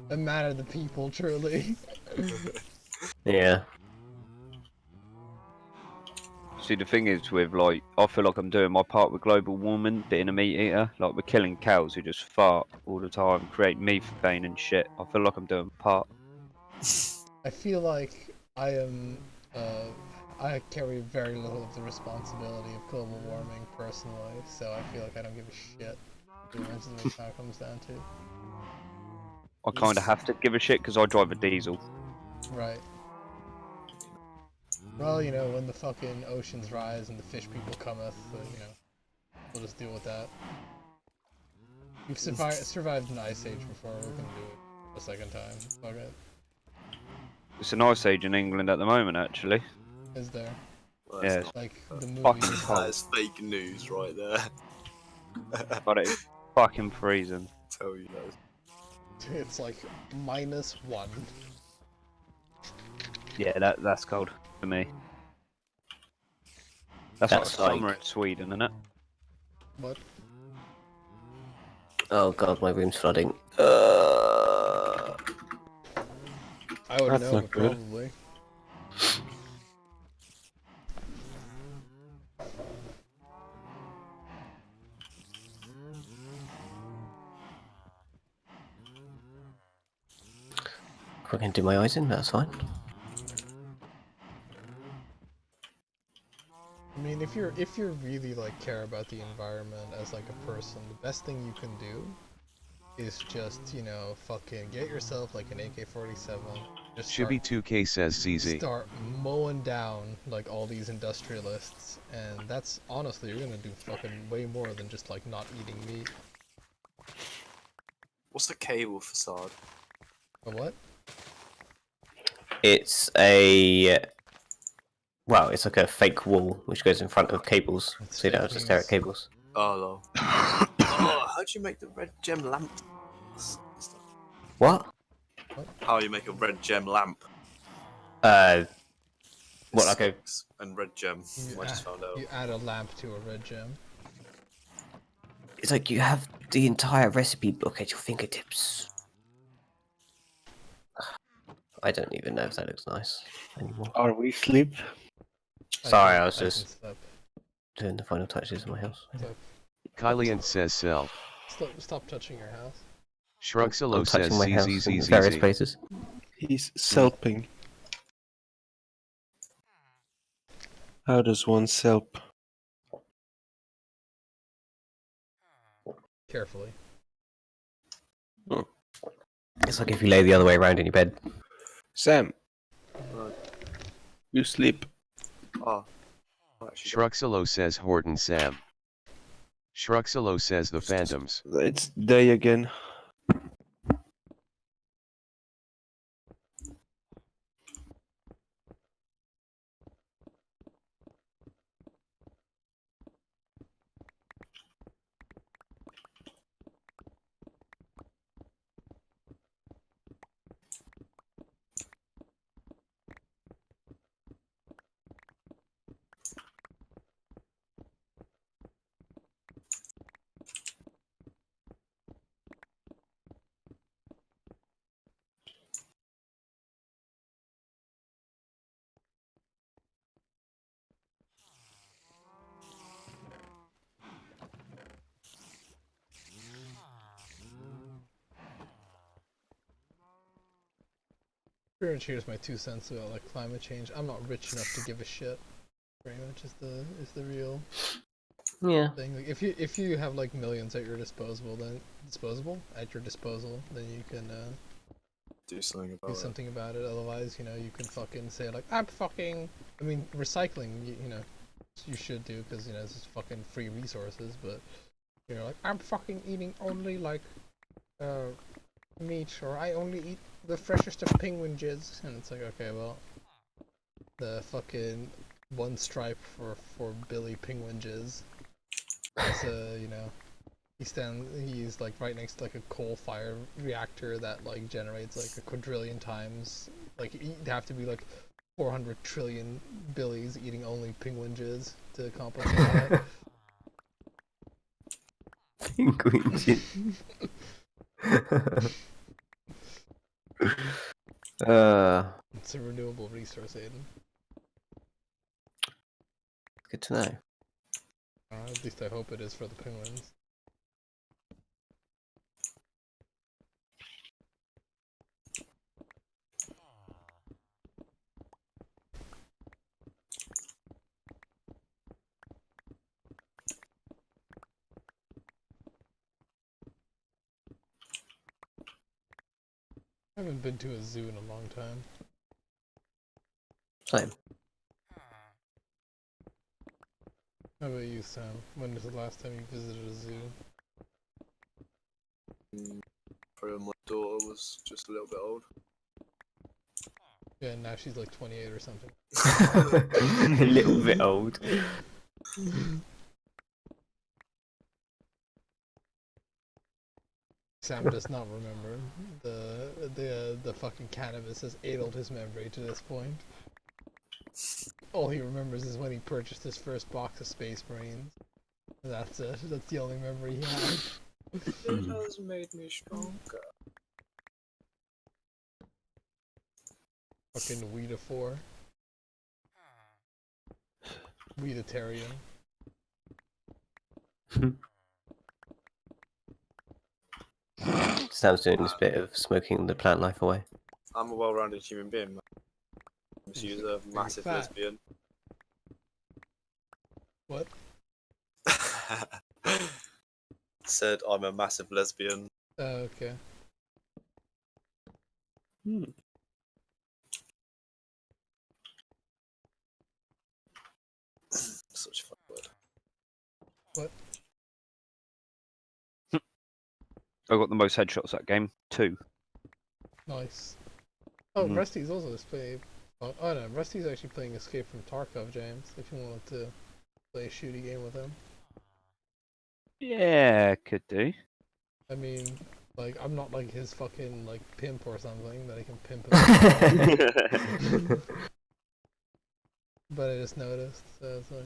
A man of the people, truly. Yeah. See, the thing is with, like, I feel like I'm doing my part with global warming, being a meat eater. Like, we're killing cows who just fart all the time, create methane and shit. I feel like I'm doing my part. I feel like I am, I carry very little of the responsibility of global warming personally, so I feel like I don't give a shit. Pretty much is what it kind of comes down to. I kind of have to give a shit because I drive a diesel. Right. Well, you know, when the fucking oceans rise and the fish people cometh, you know, we'll just deal with that. We've survived an ice age before, we can do it a second time. Fuck it. It's an ice age in England at the moment, actually. Is there? Well, Yeah, that's it's Like, the fucking movie. cold. that is fake news right there. But it's fucking freezing. Tell you that. It's like -1. Yeah, that's cold for me. That's That's like like- summer in Sweden, isn't it? What? Oh god, my room's flooding. I would That's know, not but good. probably. I can do my eyes in, that's fine. I mean, if you're really like care about the environment as like a person, the best thing you can do is just, you know, fucking get yourself like an AK-47. Just Shibby 2K says ZZ. start mowing down like all these industrialists, and that's honestly, you're gonna do fucking way more than just like not eating meat. What's the cable facade? A what? It's a... Well, it's like a fake wall which goes in front of cables, It's so you don't fake have to stare at news. cables. Oh, no. Oh, how'd you make the red gem lamp? What? How you make a red gem lamp? What, like a... Sticks and red gem. I just found out. You add a lamp to a red gem. It's like you have the entire recipe book at your fingertips. I don't even know if that looks nice anymore. Are we asleep? Sorry, I was can just stop. doing the final touches in my house. Kylian says self. Stop touching your house. Shruxalo I'm says touching my house in ZZZZ. various places. He's selping. How does one selp? Carefully. It's like if you lay the other way around in your bed. Sam, Right. you sleep. Oh. Actually, Shruxalo says Horton Sam. Shruxalo says the Phantoms. It's day again. Pretty much here's my 2 cents about like climate change. I'm not rich enough to give a shit. Pretty much is the real Yeah. thing. Like if you have like millions at your disposal, then you can do something about do it. something about it. Otherwise, you know, you can fucking say like I mean, recycling. You know, you should do because you know this is fucking free resources. But you know, like I'm fucking eating only like meat, or I only eat the freshest of penguin jizz, and it's like, okay, well, the fucking one stripe for Billy Penguin Jizz. It's you know, he's like right next to like a coal-fired reactor that like generates like a quadrillion times. Like you'd have to be like 400 trillion billies eating only penguin jizz to compensate that. Penguin jizz. It's a renewable resource, Aiden. Good to know. At least I hope it is for the penguins. I haven't been to a zoo in a long time. Same. How about you, Sam? When was the last time you visited a zoo? Probably when my daughter was just a little bit old. Yeah, now she's like 28 or something. A little bit old. Sam does not remember. The fucking cannabis has addled his memory to this point. All he remembers is when he purchased his first box of Space Marines. That's it. That's the only memory he has. It has made me stronger. Fucking Weeda 4. Weedatarian. Sam's doing this bit of smoking the plant life away. I'm a well-rounded human being, man. She's a massive fat. lesbian. What? Said I'm a massive lesbian. Oh, okay. Such a fun word. What? I got the most headshots that game. 2. Nice. Oh, Mhm. Rusty's also just playing. Oh no, Rusty's actually playing Escape from Tarkov, James. If you wanted to play a shooty game with him. Yeah, could do. I mean, like, I'm not like his fucking like pimp or something that I can pimp him. But I just noticed, so it's like.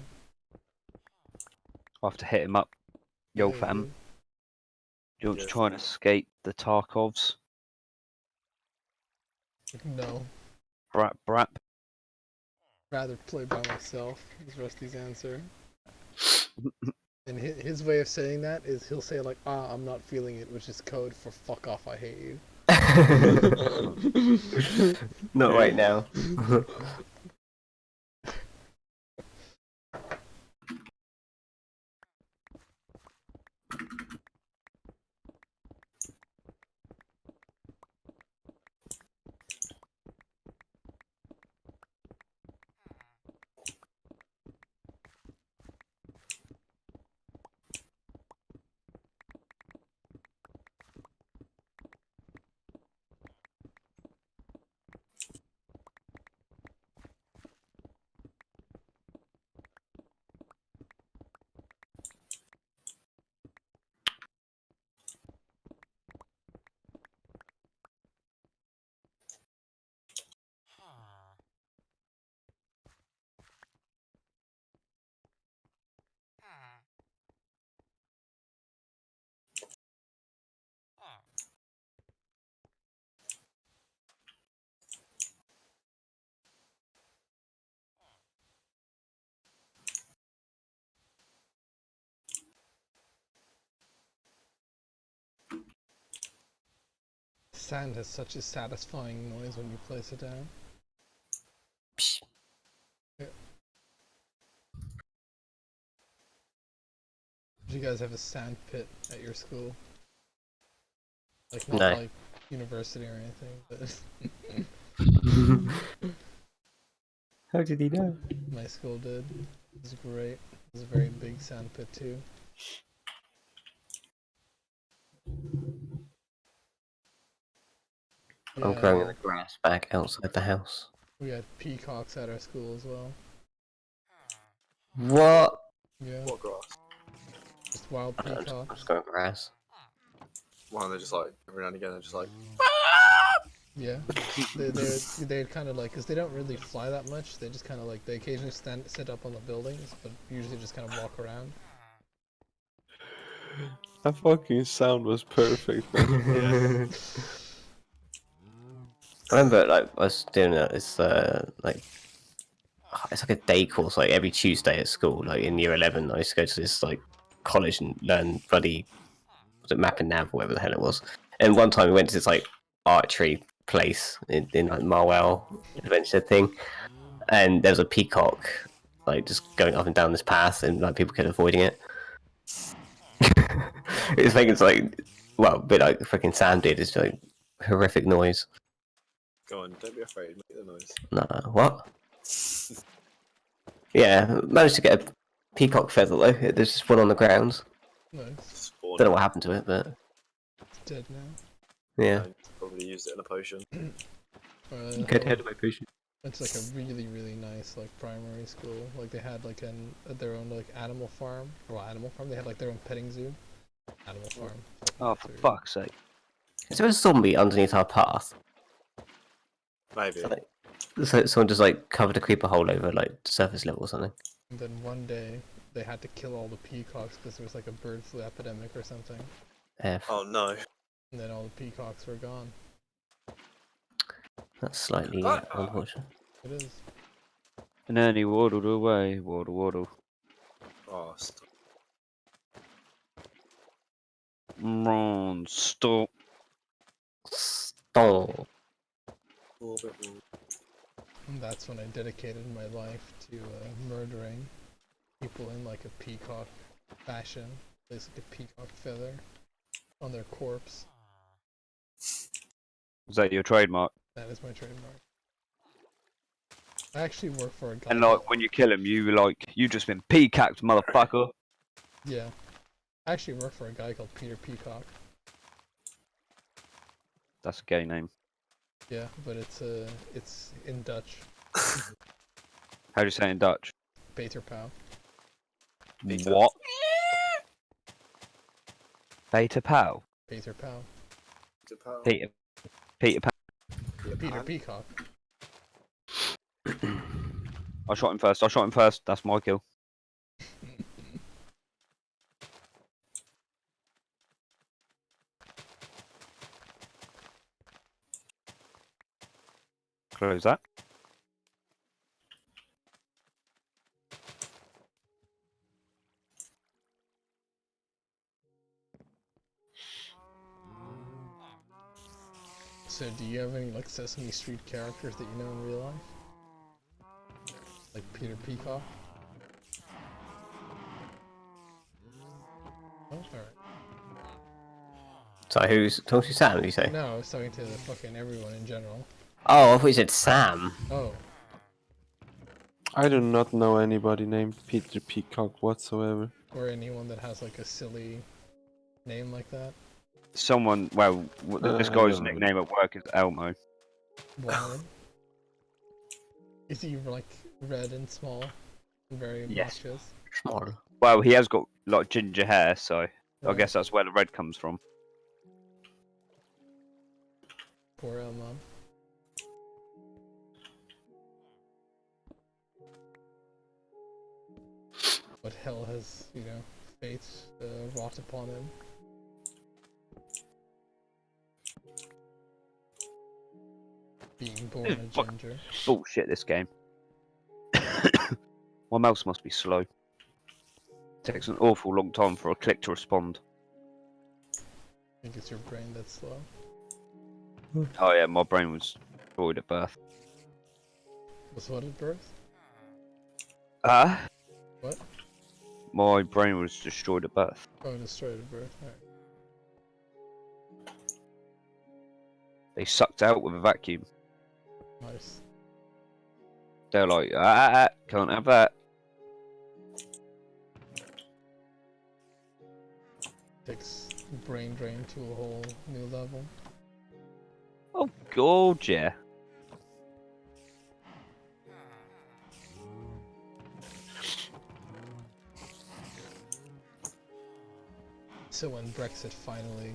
I'll have to hit him up. Yo, yeah, fam. dude. Do you want Yeah. to try and escape the Tarkovs? No. Brap. Rather play by myself, is Rusty's answer. And his way of saying that is he'll say like, I'm not feeling it, which is code for fuck off, I hate you. Not right now. Sand has such a satisfying noise when you place it down. Yeah. Did you guys have a sand pit at your school? Like, not No. like university or anything, but How did he know? my school did. It was great. It was a very big sand pit too. I'm growing the grass back outside the house. We had peacocks at our school as well. What? Yeah, What grass? just wild I'm peacocks. just growing grass. One, they're just like, every now and again, they're just like, Yeah, they kind of like, because they don't really fly that much. They just kind of like, they occasionally sit up on the buildings, but usually just kind of walk around. That fucking sound was perfect, man. I remember like I was doing it's like a day course like every Tuesday at school. Like in year 11, I used to go to this like college and learn bloody was it map and nav or whatever the hell it was. And one time we went to this like archery place in like Marwell adventure thing, and there was a peacock like just going up and down this path, and like people kept avoiding it. It was making like, well, a bit like fucking Sam did. It's like horrific noise. Go on, don't be afraid. Make the noise. Nah, what? Yeah, managed to get a peacock feather though. There's just one on the ground. Nice. Spawn. Don't know what happened to it, but It's dead now. yeah. Probably used it in a potion. Good head of my potion. It's like a really, really nice like primary school. Like they had like their own like animal farm. Well, animal farm. They had like their own petting zoo. Animal farm. Oh, for fuck's sake. Is there a zombie underneath our path? Maybe. So someone just like covered a creeper hole over like surface level or something. And then one day they had to kill all the peacocks because there was like a bird flu epidemic or something. F. Oh no. And then all the peacocks were gone. That's slightly unfortunate. It is. And then he waddled away. Waddle, waddle. Oh, stop. Ron, stop. Stop. And that's when I dedicated my life to murdering people in like a peacock fashion. Basically a peacock feather on their corpse. Was that your trademark? That is my trademark. I actually work for a guy. And like when you kill him, you just been peacocked, motherfucker. Yeah. I actually work for a guy called Peter Peacock. That's a gay name. Yeah, but it's in Dutch. How do you say it in Dutch? Peter Pauw. Peter. What? Beta Pow? Peter Pauw. Peter Pow. Peter Peacock. I shot him first. That's my kill. Close that. So do you have any like Sesame Street characters that you know in real life? Like Peter Peacock? Oh, alright. So who's talking to Sam, did you say? No, I was talking to fucking everyone in general. Oh, I thought you said Sam. Oh. I do not know anybody named Peter Peacock whatsoever. Or anyone that has like a silly name like that. Someone, well, this I guy's don't know. nickname at work is Elmo. Why? Is he like red and small? And very Yes. obnoxious? Small. Well, he has got like ginger hair, so I Right. guess that's where the red comes from. Poor Elmo. What hell has, you know, fate wrought upon him? Being born a Fuck. ginger. Bullshit, this game. My mouse must be slow. Takes an awful long time for a click to respond. I think it's your brain that's slow. Oh yeah, my brain was destroyed at birth. Was what at birth? What? My brain was destroyed at birth. Oh, destroyed at birth. Alright. They sucked out with a vacuum. Nice. They're like, can't have that. Takes brain drain to a whole new level. Oh god, yeah. So when Brexit finally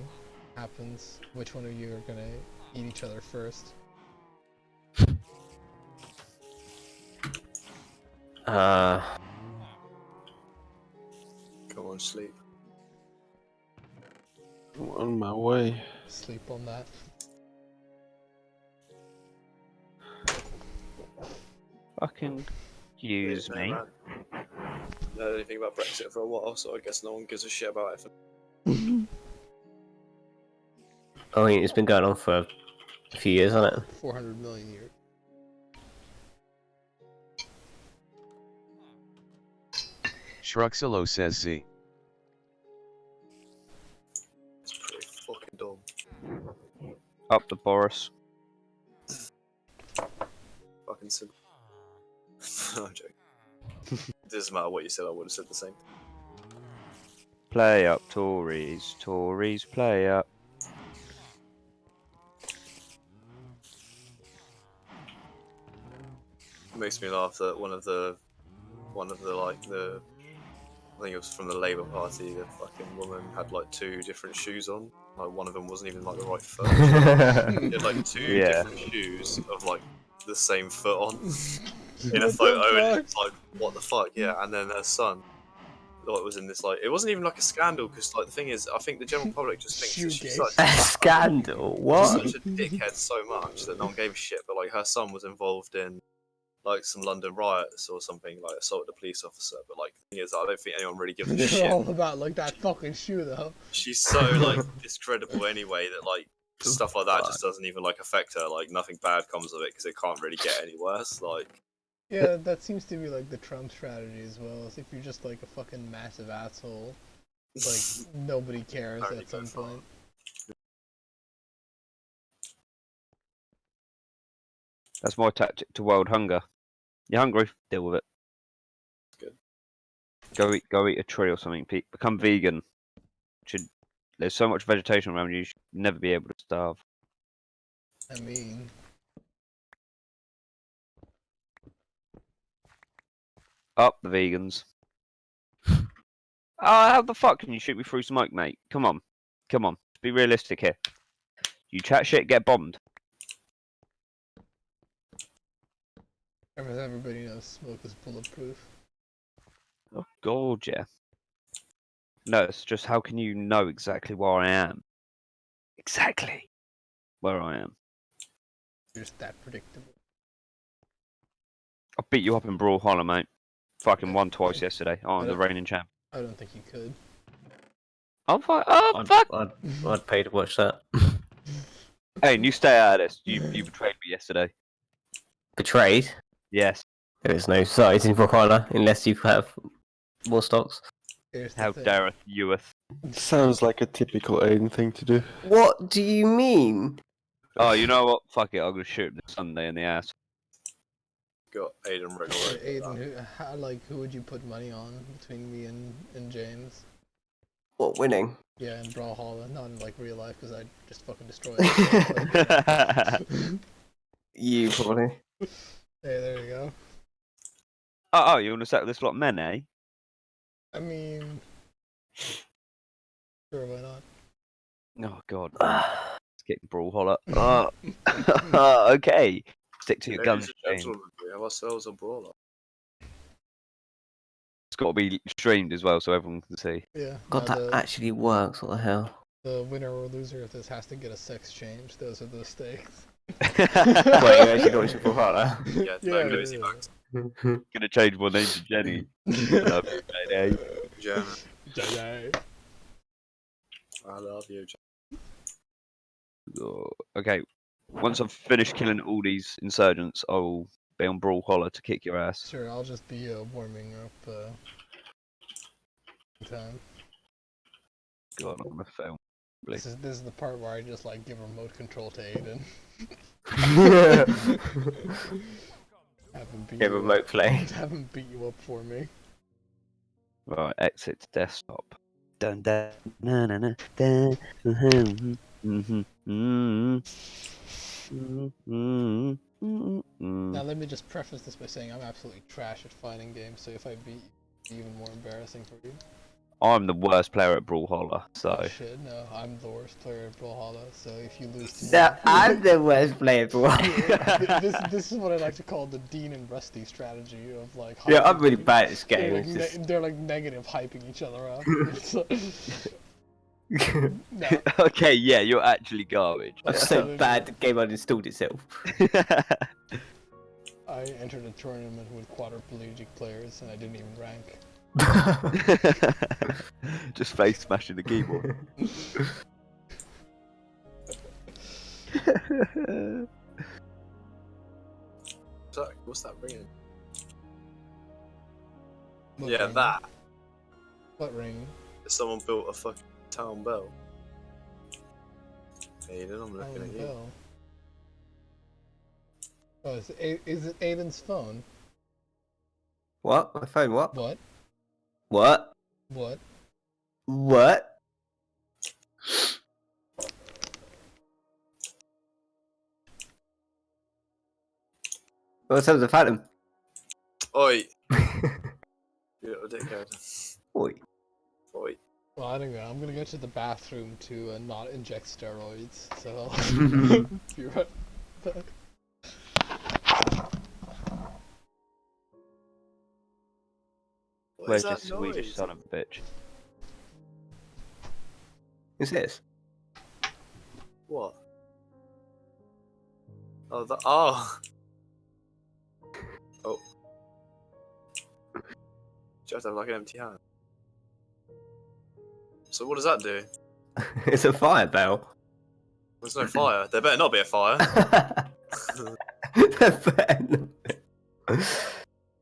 happens, which one of you are gonna eat each other first? Go on, sleep. I'm on my way. Sleep on that. Fucking use Yeah, me. man. Not heard anything about Brexit for a while, so I guess no one gives a shit about it. I mean, it's been going on for a few years, hasn't it? 400 million years. Shruxalo says Z. It's pretty fucking dumb. Up the Boris. Fucking simple. No, I'm joking. It doesn't matter what you said, I would have said the same. Play up, Tories. Tories, play up. It makes me laugh that one of the I think it was from the Labour Party, the fucking woman had like 2 different shoes on. Like one of them wasn't even like the right foot. She had like 2 different shoes of like the same foot on in a photo, and it's like, what the fuck? Yeah, and then her son, like, was in this like, it wasn't even like a scandal, because like the thing is, I think the general public just thinks that she's such A scandal? What? such a dickhead so much that no one gave a shit. But like her son was involved in like some London riots or something, like assaulted a police officer. But like the thing is, I don't think anyone really gives a They're shit. all about like that fucking shoe though. She's so like discreditable anyway that like stuff like that just doesn't even like affect her. Like nothing bad comes of it because it can't really get any worse. Like Yeah, that seems to be like the Trump strategy as well. Is if you're just like a fucking massive asshole, like nobody cares Apparently at some go far. point. That's my tactic to world hunger. You're hungry? Deal with it. Good. Go eat a tree or something, Pete. Become vegan. There's so much vegetation around you, you should never be able to starve. I mean, Up the vegans. How the fuck can you shoot me through smoke, mate? Come on. Come on. Be realistic here. You chat shit, get bombed. everybody knows smoke is bulletproof. Oh, God, yeah. No, it's just how can you know exactly where I am? Exactly where I am. You're just that predictable. I beat you up in Brawlhalla, mate. Fucking won twice yesterday. Oh, I'm the reigning champ. I don't think you could. I'm fine. Oh, fuck! I'd pay to watch that. Hey, you stay out of this. You betrayed me yesterday. Betrayed? Yes. There is no size in Brawlhalla unless you have more stocks. How dareth youeth. Sounds like a typical Aiden thing to do. What do you mean? Oh, you know what? Fuck it. I'm gonna shoot him this Sunday in the ass. got Aiden written all over Aiden, who would you put money on between me and James? What, winning? Yeah, in Brawlhalla, not in like real life, because I just fucking destroyed it. You probably. Hey, there you go. Oh, you want to settle this lot men, eh? I mean, sure, why not? Oh god. Let's get Brawlhalla. Okay. Stick to your guns, James. We have ourselves a brawler. It's got to be streamed as well, so everyone can see. Yeah. God, that actually works. What the hell? The winner or loser of this has to get a sex change. Those are the stakes. Wait, you actually got to Brawlhalla? Yeah, no Lucy Max. Gonna change my name to Jenny. Jenna. Jenny. I love you, Jenna. Oh, okay. Once I've finished killing all these insurgents, I will be on Brawlhalla to kick your ass. Sure, I'll just be warming up time. God, I'm gonna fail. This is the part where I just like give remote control to Aiden. Yeah, remote play. Have him beat you up for me. Right, exit to desktop. Dun dun na na na dun Now let me just preface this by saying I'm absolutely trash at fighting games, so if I beat you, it's even more embarrassing for you. I'm the worst player at Brawlhalla, so. Oh shit, no, I'm the worst player at Brawlhalla, so if you lose to me... No, I'm the worst player for one. this is what I like to call the Dean and Rusty strategy of like... Yeah, I'm hyping- really bad at this game. They're like, It's just... they're like negative hyping each other up. So- no, Okay, yeah, you're actually garbage. I'm so bad the game uninstalled itself. I entered a tournament with quadriplegic players and I didn't even rank. Just face smashing the keyboard. What's that ringing? What Yeah, ring? that. What ring? Someone built a fucking town bell. Aiden, I'm looking Oh, at you. bell. Oh, is it Aiden's phone? What? My phone, what? What? What? What? What? What's up with the Phantom? Oi! You little dickhead. Oi. Oi. Well, I don't know. I'm gonna go to the bathroom to not inject steroids, so I'll be right back. What Where's is that this Swedish noise? son of a bitch? Who's this? What? Oh, that. Oh! Oh. Do you have to have like an empty hand? So what does that do? It's a fire bell. There's no fire. There better not be a fire.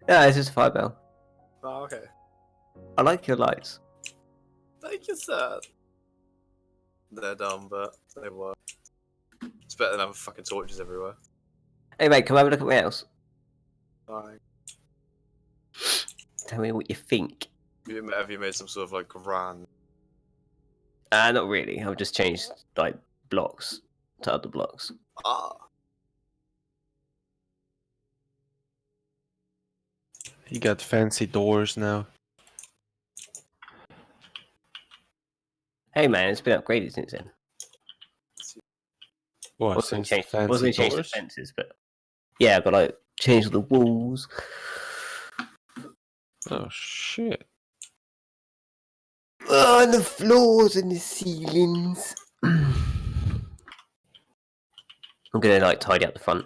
Yeah, it's just a fire bell. Oh, okay. I like your lights. Thank you, sir. They're dumb, but they work. It's better than having fucking torches everywhere. Hey mate, come have a look at my house. Like, Tell me what you think. have you made some sort of like grand? Not really. I've just changed like blocks to other blocks. Ah, You got fancy doors now. Hey man, it's been upgraded since then. What, Wasn't since the gonna fancy change the doors? fences, but yeah, I've got like change the walls. Oh shit. Oh, and the floors and the ceilings. I'm gonna like tidy up the front.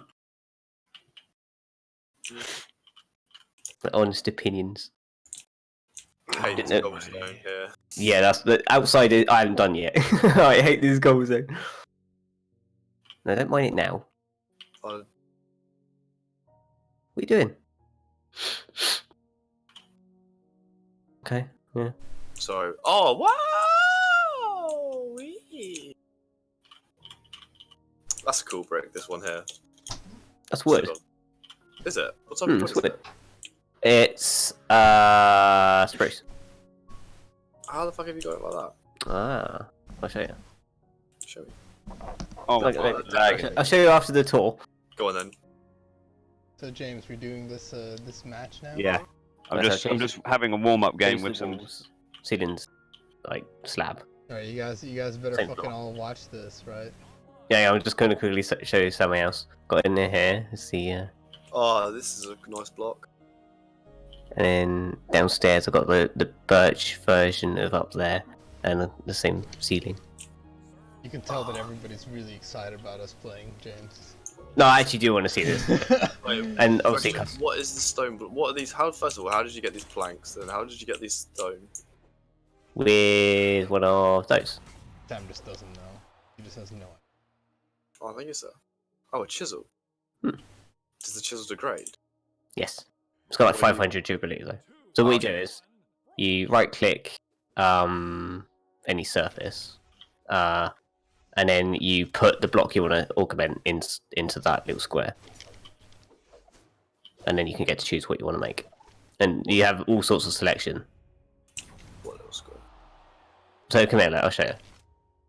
My honest opinions. I hate Didn't this know- cobblestone here. Yeah, that's the outside. I haven't done yet. I hate this goal zone. No, don't mind it now. Oh, What are you doing? Okay. Yeah. sorry. Oh, wow! Wee. That's a cool brick. This one here. That's wood. Is it? What type of wood It's is wood. it? It's spruce. How the fuck have you got it like that? Ah, I'll show you. Show me. Oh my Look, god, look, lagging. I'll show you after the tour. Go on then. So James, we're doing this this match now. Yeah. I'm That's just having a warm up game Change with the some. walls, ceilings, like slab. All right, you guys better Same fucking block. all watch this, right? Yeah, I'm just going to quickly show you something else. Got in there here. Let's see. Oh, this is a nice block. And then downstairs, I've got the birch version of up there, and the same ceiling. You can tell that everybody's really excited about us playing, James. No, I actually do want to see this. Wait, And obviously, question, what is the stone? What are these? How first of all, how did you get these planks? And how did you get these stone? with one of those. Sam just doesn't know. He just has no idea. Oh, I think it's a. Oh, a chisel. Hmm. Does the chisel degrade? Yes. It's got like What do you- 500 durability though. So what you do is, you right click any surface, and then you put the block you want to augment into that little square. And then you can get to choose what you want to make. And you have all sorts of selection. What little square? So come here, I'll show you.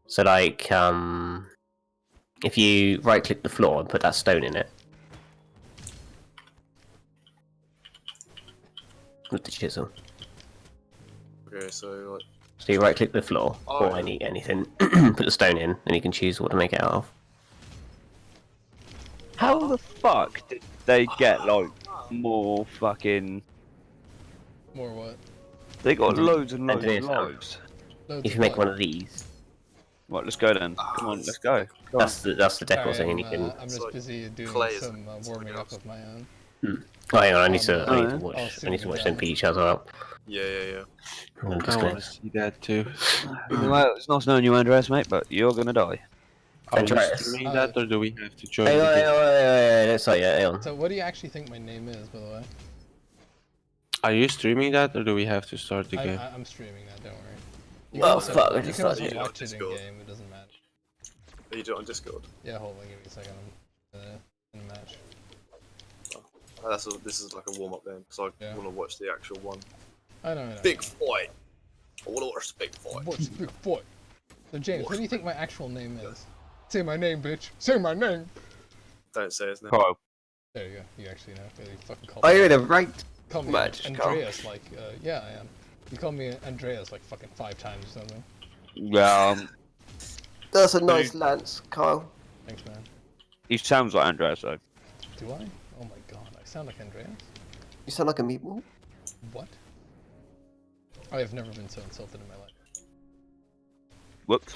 So like, if you right click the floor and put that stone in it, with the chisel. Okay, so like So you right-click the floor, or anything, put the stone in, and you can choose what to make it out of. How the fuck did they get like more fucking? More what? They got loads and loads Engineers, of lives. Loads If of you make what? one of these, Right, let's go then. Come on, let's go. Go on. that's the decor Sorry, thing, and you can. I'm just like busy doing clay, some it's warming like up of my own. Oh, hang on, I need Oh, to I'll watch. see I need to what watch you them got. beat each other up. Yeah. I'm just I gonna. want to see that too. Well, it's nice knowing you, Andreas, mate, but you're gonna die. Are we Andreas. streaming that, or do we have to join Hang the on, game? hang on. Sorry, hang on. So what do you actually think my name is, by the way? Are you streaming that, or do we have to start the game? I'm streaming that, don't worry. You Oh, also, fuck, I you just can also started it. watch it in Discord. game, it doesn't matter. You do it on Discord. Yeah, hold on, give me a second. I'm in a match. This is like a warm up then, because I Yeah. want to watch the actual one. I know. Big fight. I want to watch the big fight. What's big boy? So James, what do you think my actual name is? Say my name, bitch. Say my name. Don't say his name. Kyle. There you go. You actually know. You fucking call Are me. you in a ranked Call me match, Carl? Andreas, like, yeah, I am. You call me Andreas like fucking 5 times or something. Yeah, That's a nice lance, Kyle. Thanks, man. he sounds like Andreas though. Do I? Oh my god, I sound like Andreas? You sound like a meatball. What? I have never been so insulted in my life. Whoops.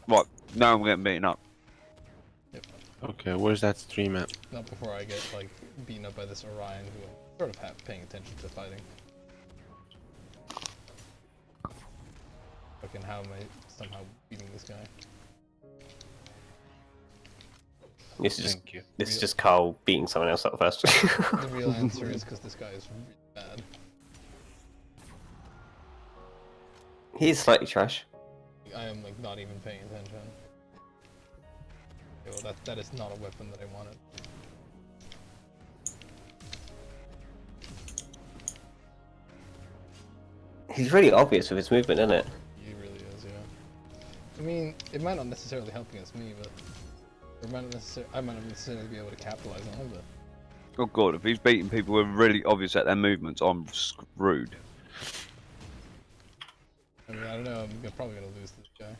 Right, now I'm getting beaten up. Yep. Okay, where's that stream at? Not before I get, like, beaten up by this Orion who I'm sort of paying attention to fighting. Fucking how am I somehow beating this guy? This is just Thank you. this is just Carl beating someone else up first. The real answer is because this guy is really bad. He's slightly trash. I am, like, not even paying attention. Okay, well, that is not a weapon that I wanted. He's really obvious with his movement, isn't it? He really is, yeah. I mean, it might not necessarily help against me, but I might not necessarily be able to capitalize on it, but Oh god, if he's beating people who are really obvious at their movements, I'm screwed. I mean, I don't know, I'm probably gonna lose this guy.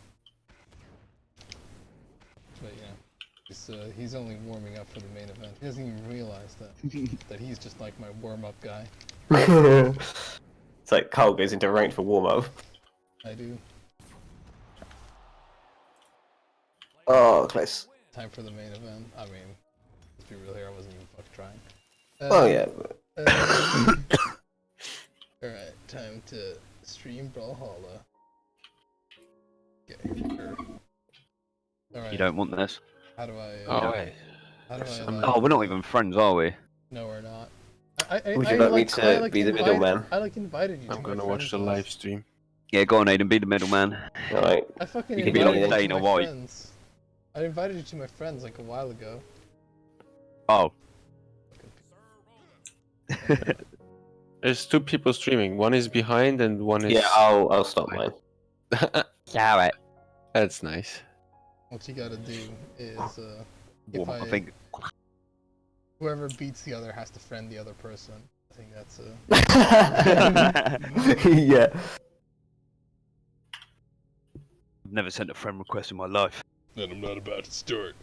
But, you know, he's only warming up for the main event. He doesn't even realize that he's just like my warm-up guy. It's like Carl goes into ranked for warm-up. I do. Oh, close. Time for the main event. I mean, let's be real here, I wasn't even fucking trying. Oh yeah. Alright, time to stream Brawlhalla. Okay, sure. Alright. You don't want this. How do I? Oh, wait. How do I? Oh, we're not even friends, are we? No, we're not. Would you like me to be the middleman? I invited you. I'm to gonna my watch the friend's live house. stream. Yeah, go on, Aiden, be the middleman. Alright. I fucking You can be invited like you to Dana my White. friends. I invited you to my friends like a while ago. Oh. There's 2 people streaming. One is behind and one is... Yeah, I'll stop mine. Yeah, right. That's nice. What you gotta do is, Well, if I think whoever beats the other has to friend the other person. I think that's Yeah. I've never sent a friend request in my life. Then I'm not about to start.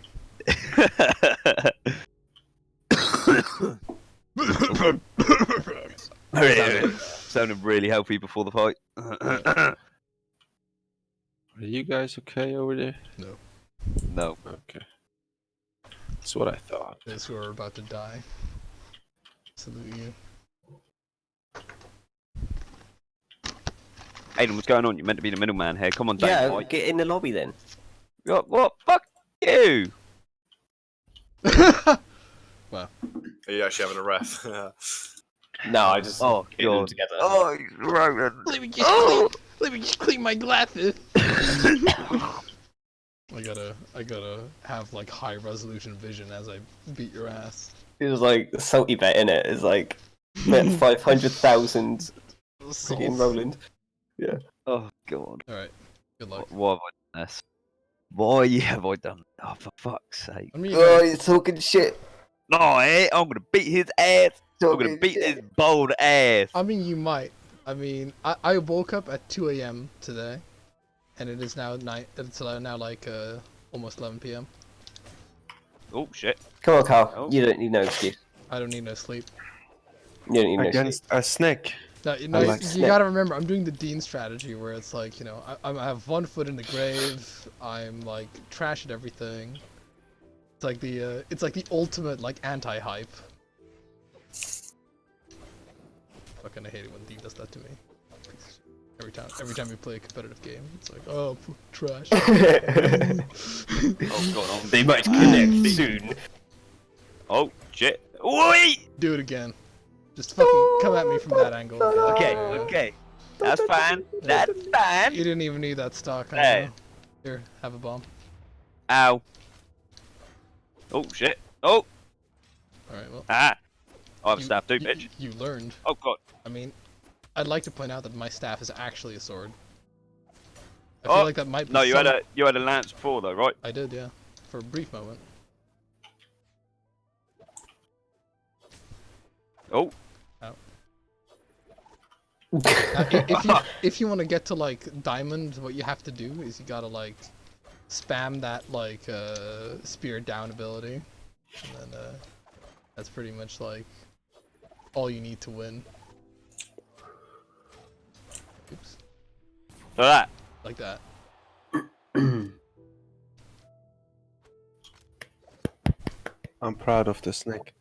Sounded really healthy before the fight. Are you guys okay over there? No. Okay. That's what I thought. Those who are about to die. Salute you. Aiden, what's going on? You're meant to be the middleman here. Come on, Dave. Yeah, White. get in the lobby then. What? Fuck you! Are you actually having a ref? No, I just Oh, get them God. together. Oh, he's right. Let me just clean my glasses. I gotta have like high resolution vision as I beat your ass. It was like the salty bet in it. It's like 500,000 freaking Roland. Yeah. Oh, God. Alright, good luck. Why have I done this? Why have I done? Oh, for fuck's sake! I mean, Oh, you're talking shit. No, I'm gonna beat his ass. I'm gonna Talking beat shit. his bold ass. I mean, you might. I mean, I woke up at 2 a.m. today, and it is now it's now like almost 11 p.m. Oh shit. Come on, Carl. Oh. You don't need no excuse. I don't need no sleep. You don't need no sleep. Against a snake. No, I no, like you snake. gotta remember, I'm doing the Dean strategy where it's like, you know, I have one foot in the grave. I'm like trash at everything. It's like the ultimate like anti-hype. Fucking I hate it when Dean does that to me. Every time we play a competitive game, it's like, oh, trash. Oh god, They might connect soon. Oh shit. Oi! Do it again. Just fucking come at me from that angle. Okay, okay. That's fine. That's fine. You didn't even need that stock. Hey. Here, have a bomb. Ow. Oh shit. Oh. Alright, well. Ah. I have a staff too, bitch. You learned. Oh god. I mean, I'd like to point out that my staff is actually a sword. I Oh, feel like that might be No, you had a lance before though, right? I did, yeah. For a brief moment. Oh. If you want to get to like diamond, what you have to do is you gotta like spam that like spear down ability, and then that's pretty much like all you need to win. Oops. So that. Like that. I'm proud of the snake.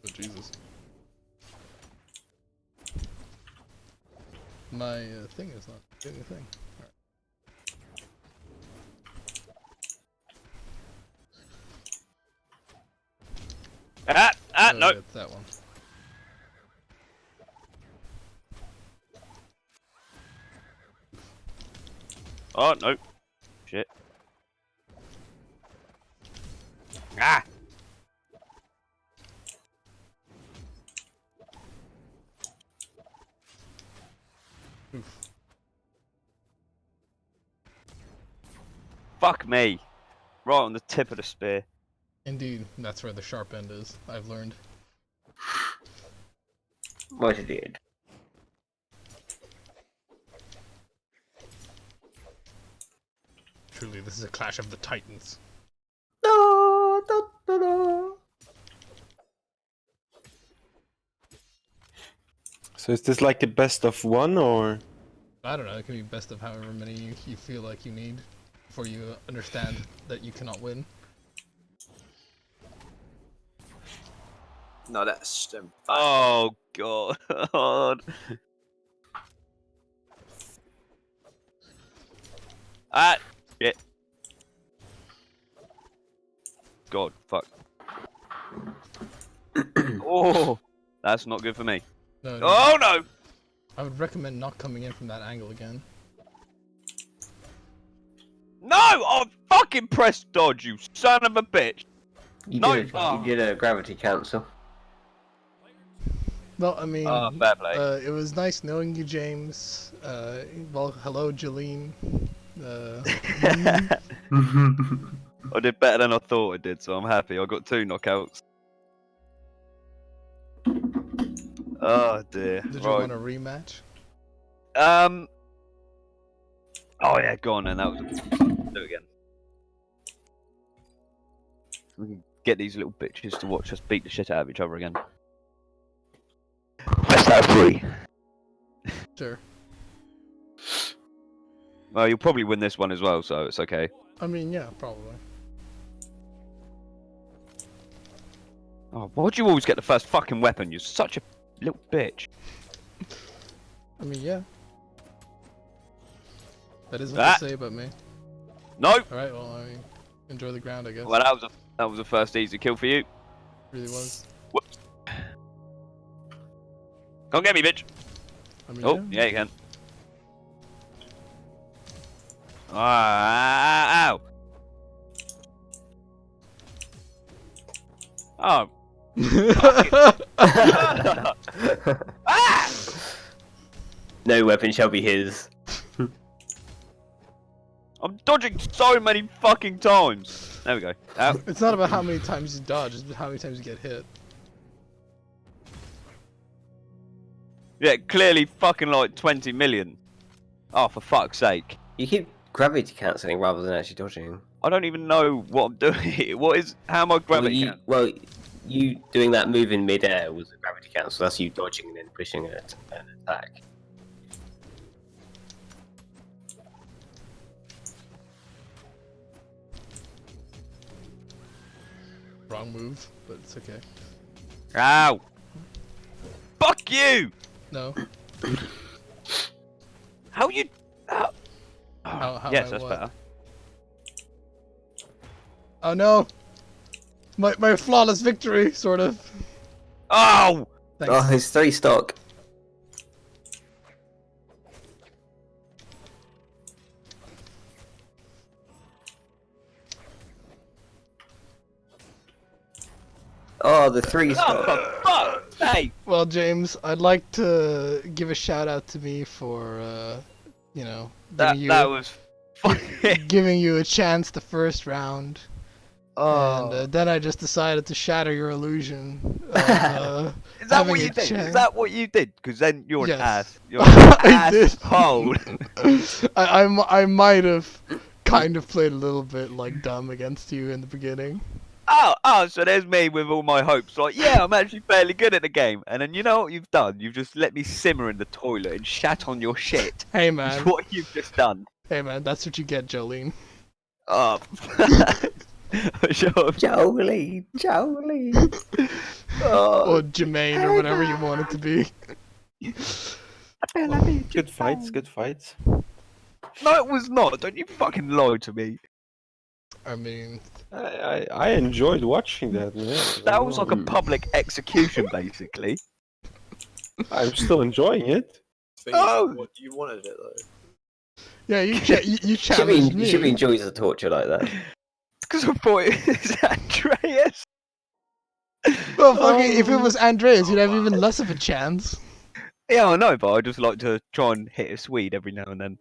Oh, Jesus. My thing is not doing a thing. No. It's that one. Oh no. Shit. Ah. Oof. Fuck me. Right on the tip of the spear. Indeed, that's where the sharp end is. I've learned. What it did. Truly, this is a clash of the titans. So is this like a best of one or? I don't know, it can be best of however many you feel like you need before you understand that you cannot win. No, that's them. Oh god. Ah shit. God, fuck. Oh, that's not good for me. No, Oh no! I would recommend not coming in from that angle again. No! I fucking pressed dodge, you son of a bitch! You No, did, you did a gravity cancel. Well, I mean, Fair play. it was nice knowing you, James. Well, hello, Jolene. I did better than I thought I did, so I'm happy. I got 2 knockouts. Oh dear. Did you want a rematch? Oh yeah, go on then. That was. Do it again. We can get these little bitches to watch us beat the shit out of each other again. Best out of 3. Sure. Well, you'll probably win this one as well, so it's okay. I mean, yeah, probably. Oh, why'd you always get the first fucking weapon? You're such a little bitch. I mean, yeah. That is what they say about me. No. Alright, well, I mean, enjoy the ground, I guess. Well, that was a first easy kill for you. Really was. Come get me, bitch. I mean, Oh, yeah, you can. Ah, ow. Oh. Ah! No weapon shall be his. I'm dodging so many fucking times. There we go. Out. It's not about how many times you dodge, it's about how many times you get hit. Yeah, clearly fucking like 20 million. Oh, for fuck's sake. You keep gravity cancelling rather than actually dodging. I don't even know what I'm doing here. How am I gravity Well, you doing that move in mid-air was a gravity cancel. That's you dodging and then pushing an attack. Wrong move, but it's okay. Ow! Fuck you! No. How you... How yes, I that's what? better. Oh no! My flawless victory, sort of. Oh! Thanks. Oh, it's 3 stock. Oh, the 3 stock. Oh, for fuck's sake! Well, James, I'd like to give a shout out to me for, you know, That was fucking... giving you a chance the first round. Oh. And then I just decided to shatter your illusion. Is that having what you a did? chance. Is that what you did? Because then you're Yes. an ass. You're an I did. asshole. I might have kind of played a little bit like dumb against you in the beginning. Oh, so there's me with all my hopes. Like, yeah, I'm actually fairly good at the game. And then you know what you've done? You've just let me simmer in the toilet and shat on your shit. Hey That's man, what you've just done. hey man, that's what you get, Jolene. Oh. Sure. Jolene. Or Jermaine, or whatever you want it to be. Good fights, good fights. No, it was not. Don't you fucking lie to me. I mean, I enjoyed watching that, man. That was like a public execution, basically. I'm still enjoying it. Oh, you wanted it though. yeah, you challenged me. You should be enjoying the torture like that. Because I thought it was Andreas. Well, fucking, if it was Andreas, you'd have even less of a chance. Yeah, I know, but I just like to try and hit a Swede every now and then.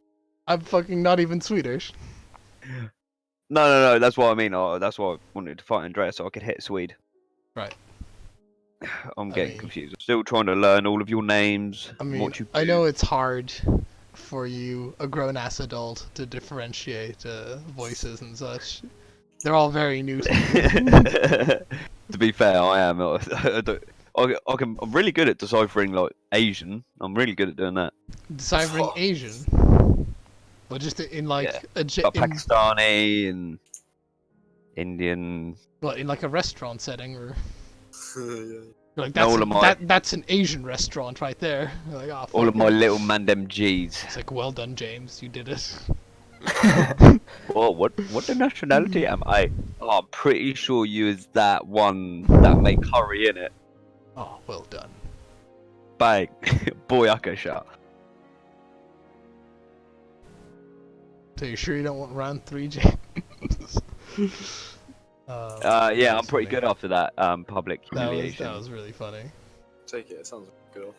I'm fucking not even Swedish. No, that's what I mean. That's why I wanted to fight Andreas so I could hit a Swede. Right. I'm getting mean- confused. I'm still trying to learn all of your names. I mean, what you I do. know it's hard for you, a grown-ass adult, to differentiate voices and such. They're all very new to me. To be fair, I am. I'm really good at deciphering like Asian. I'm really good at doing that. Deciphering Asian. But just in like Yeah. a Like Pakistani and Indian. in like a restaurant setting, or Yeah. like All of my- that's an Asian restaurant right there. You're like, oh, All of fuck my it. little mandem G's. It's like, well done, James, you did it. Well, what the nationality am I? Oh, I'm pretty sure you is that one that make curry in it. Oh, well done. Bang. Boyaka shot. So you sure you don't want round 3, James? Yeah, I'm pretty good after that public That humiliation. was really funny. Take it. It sounds good.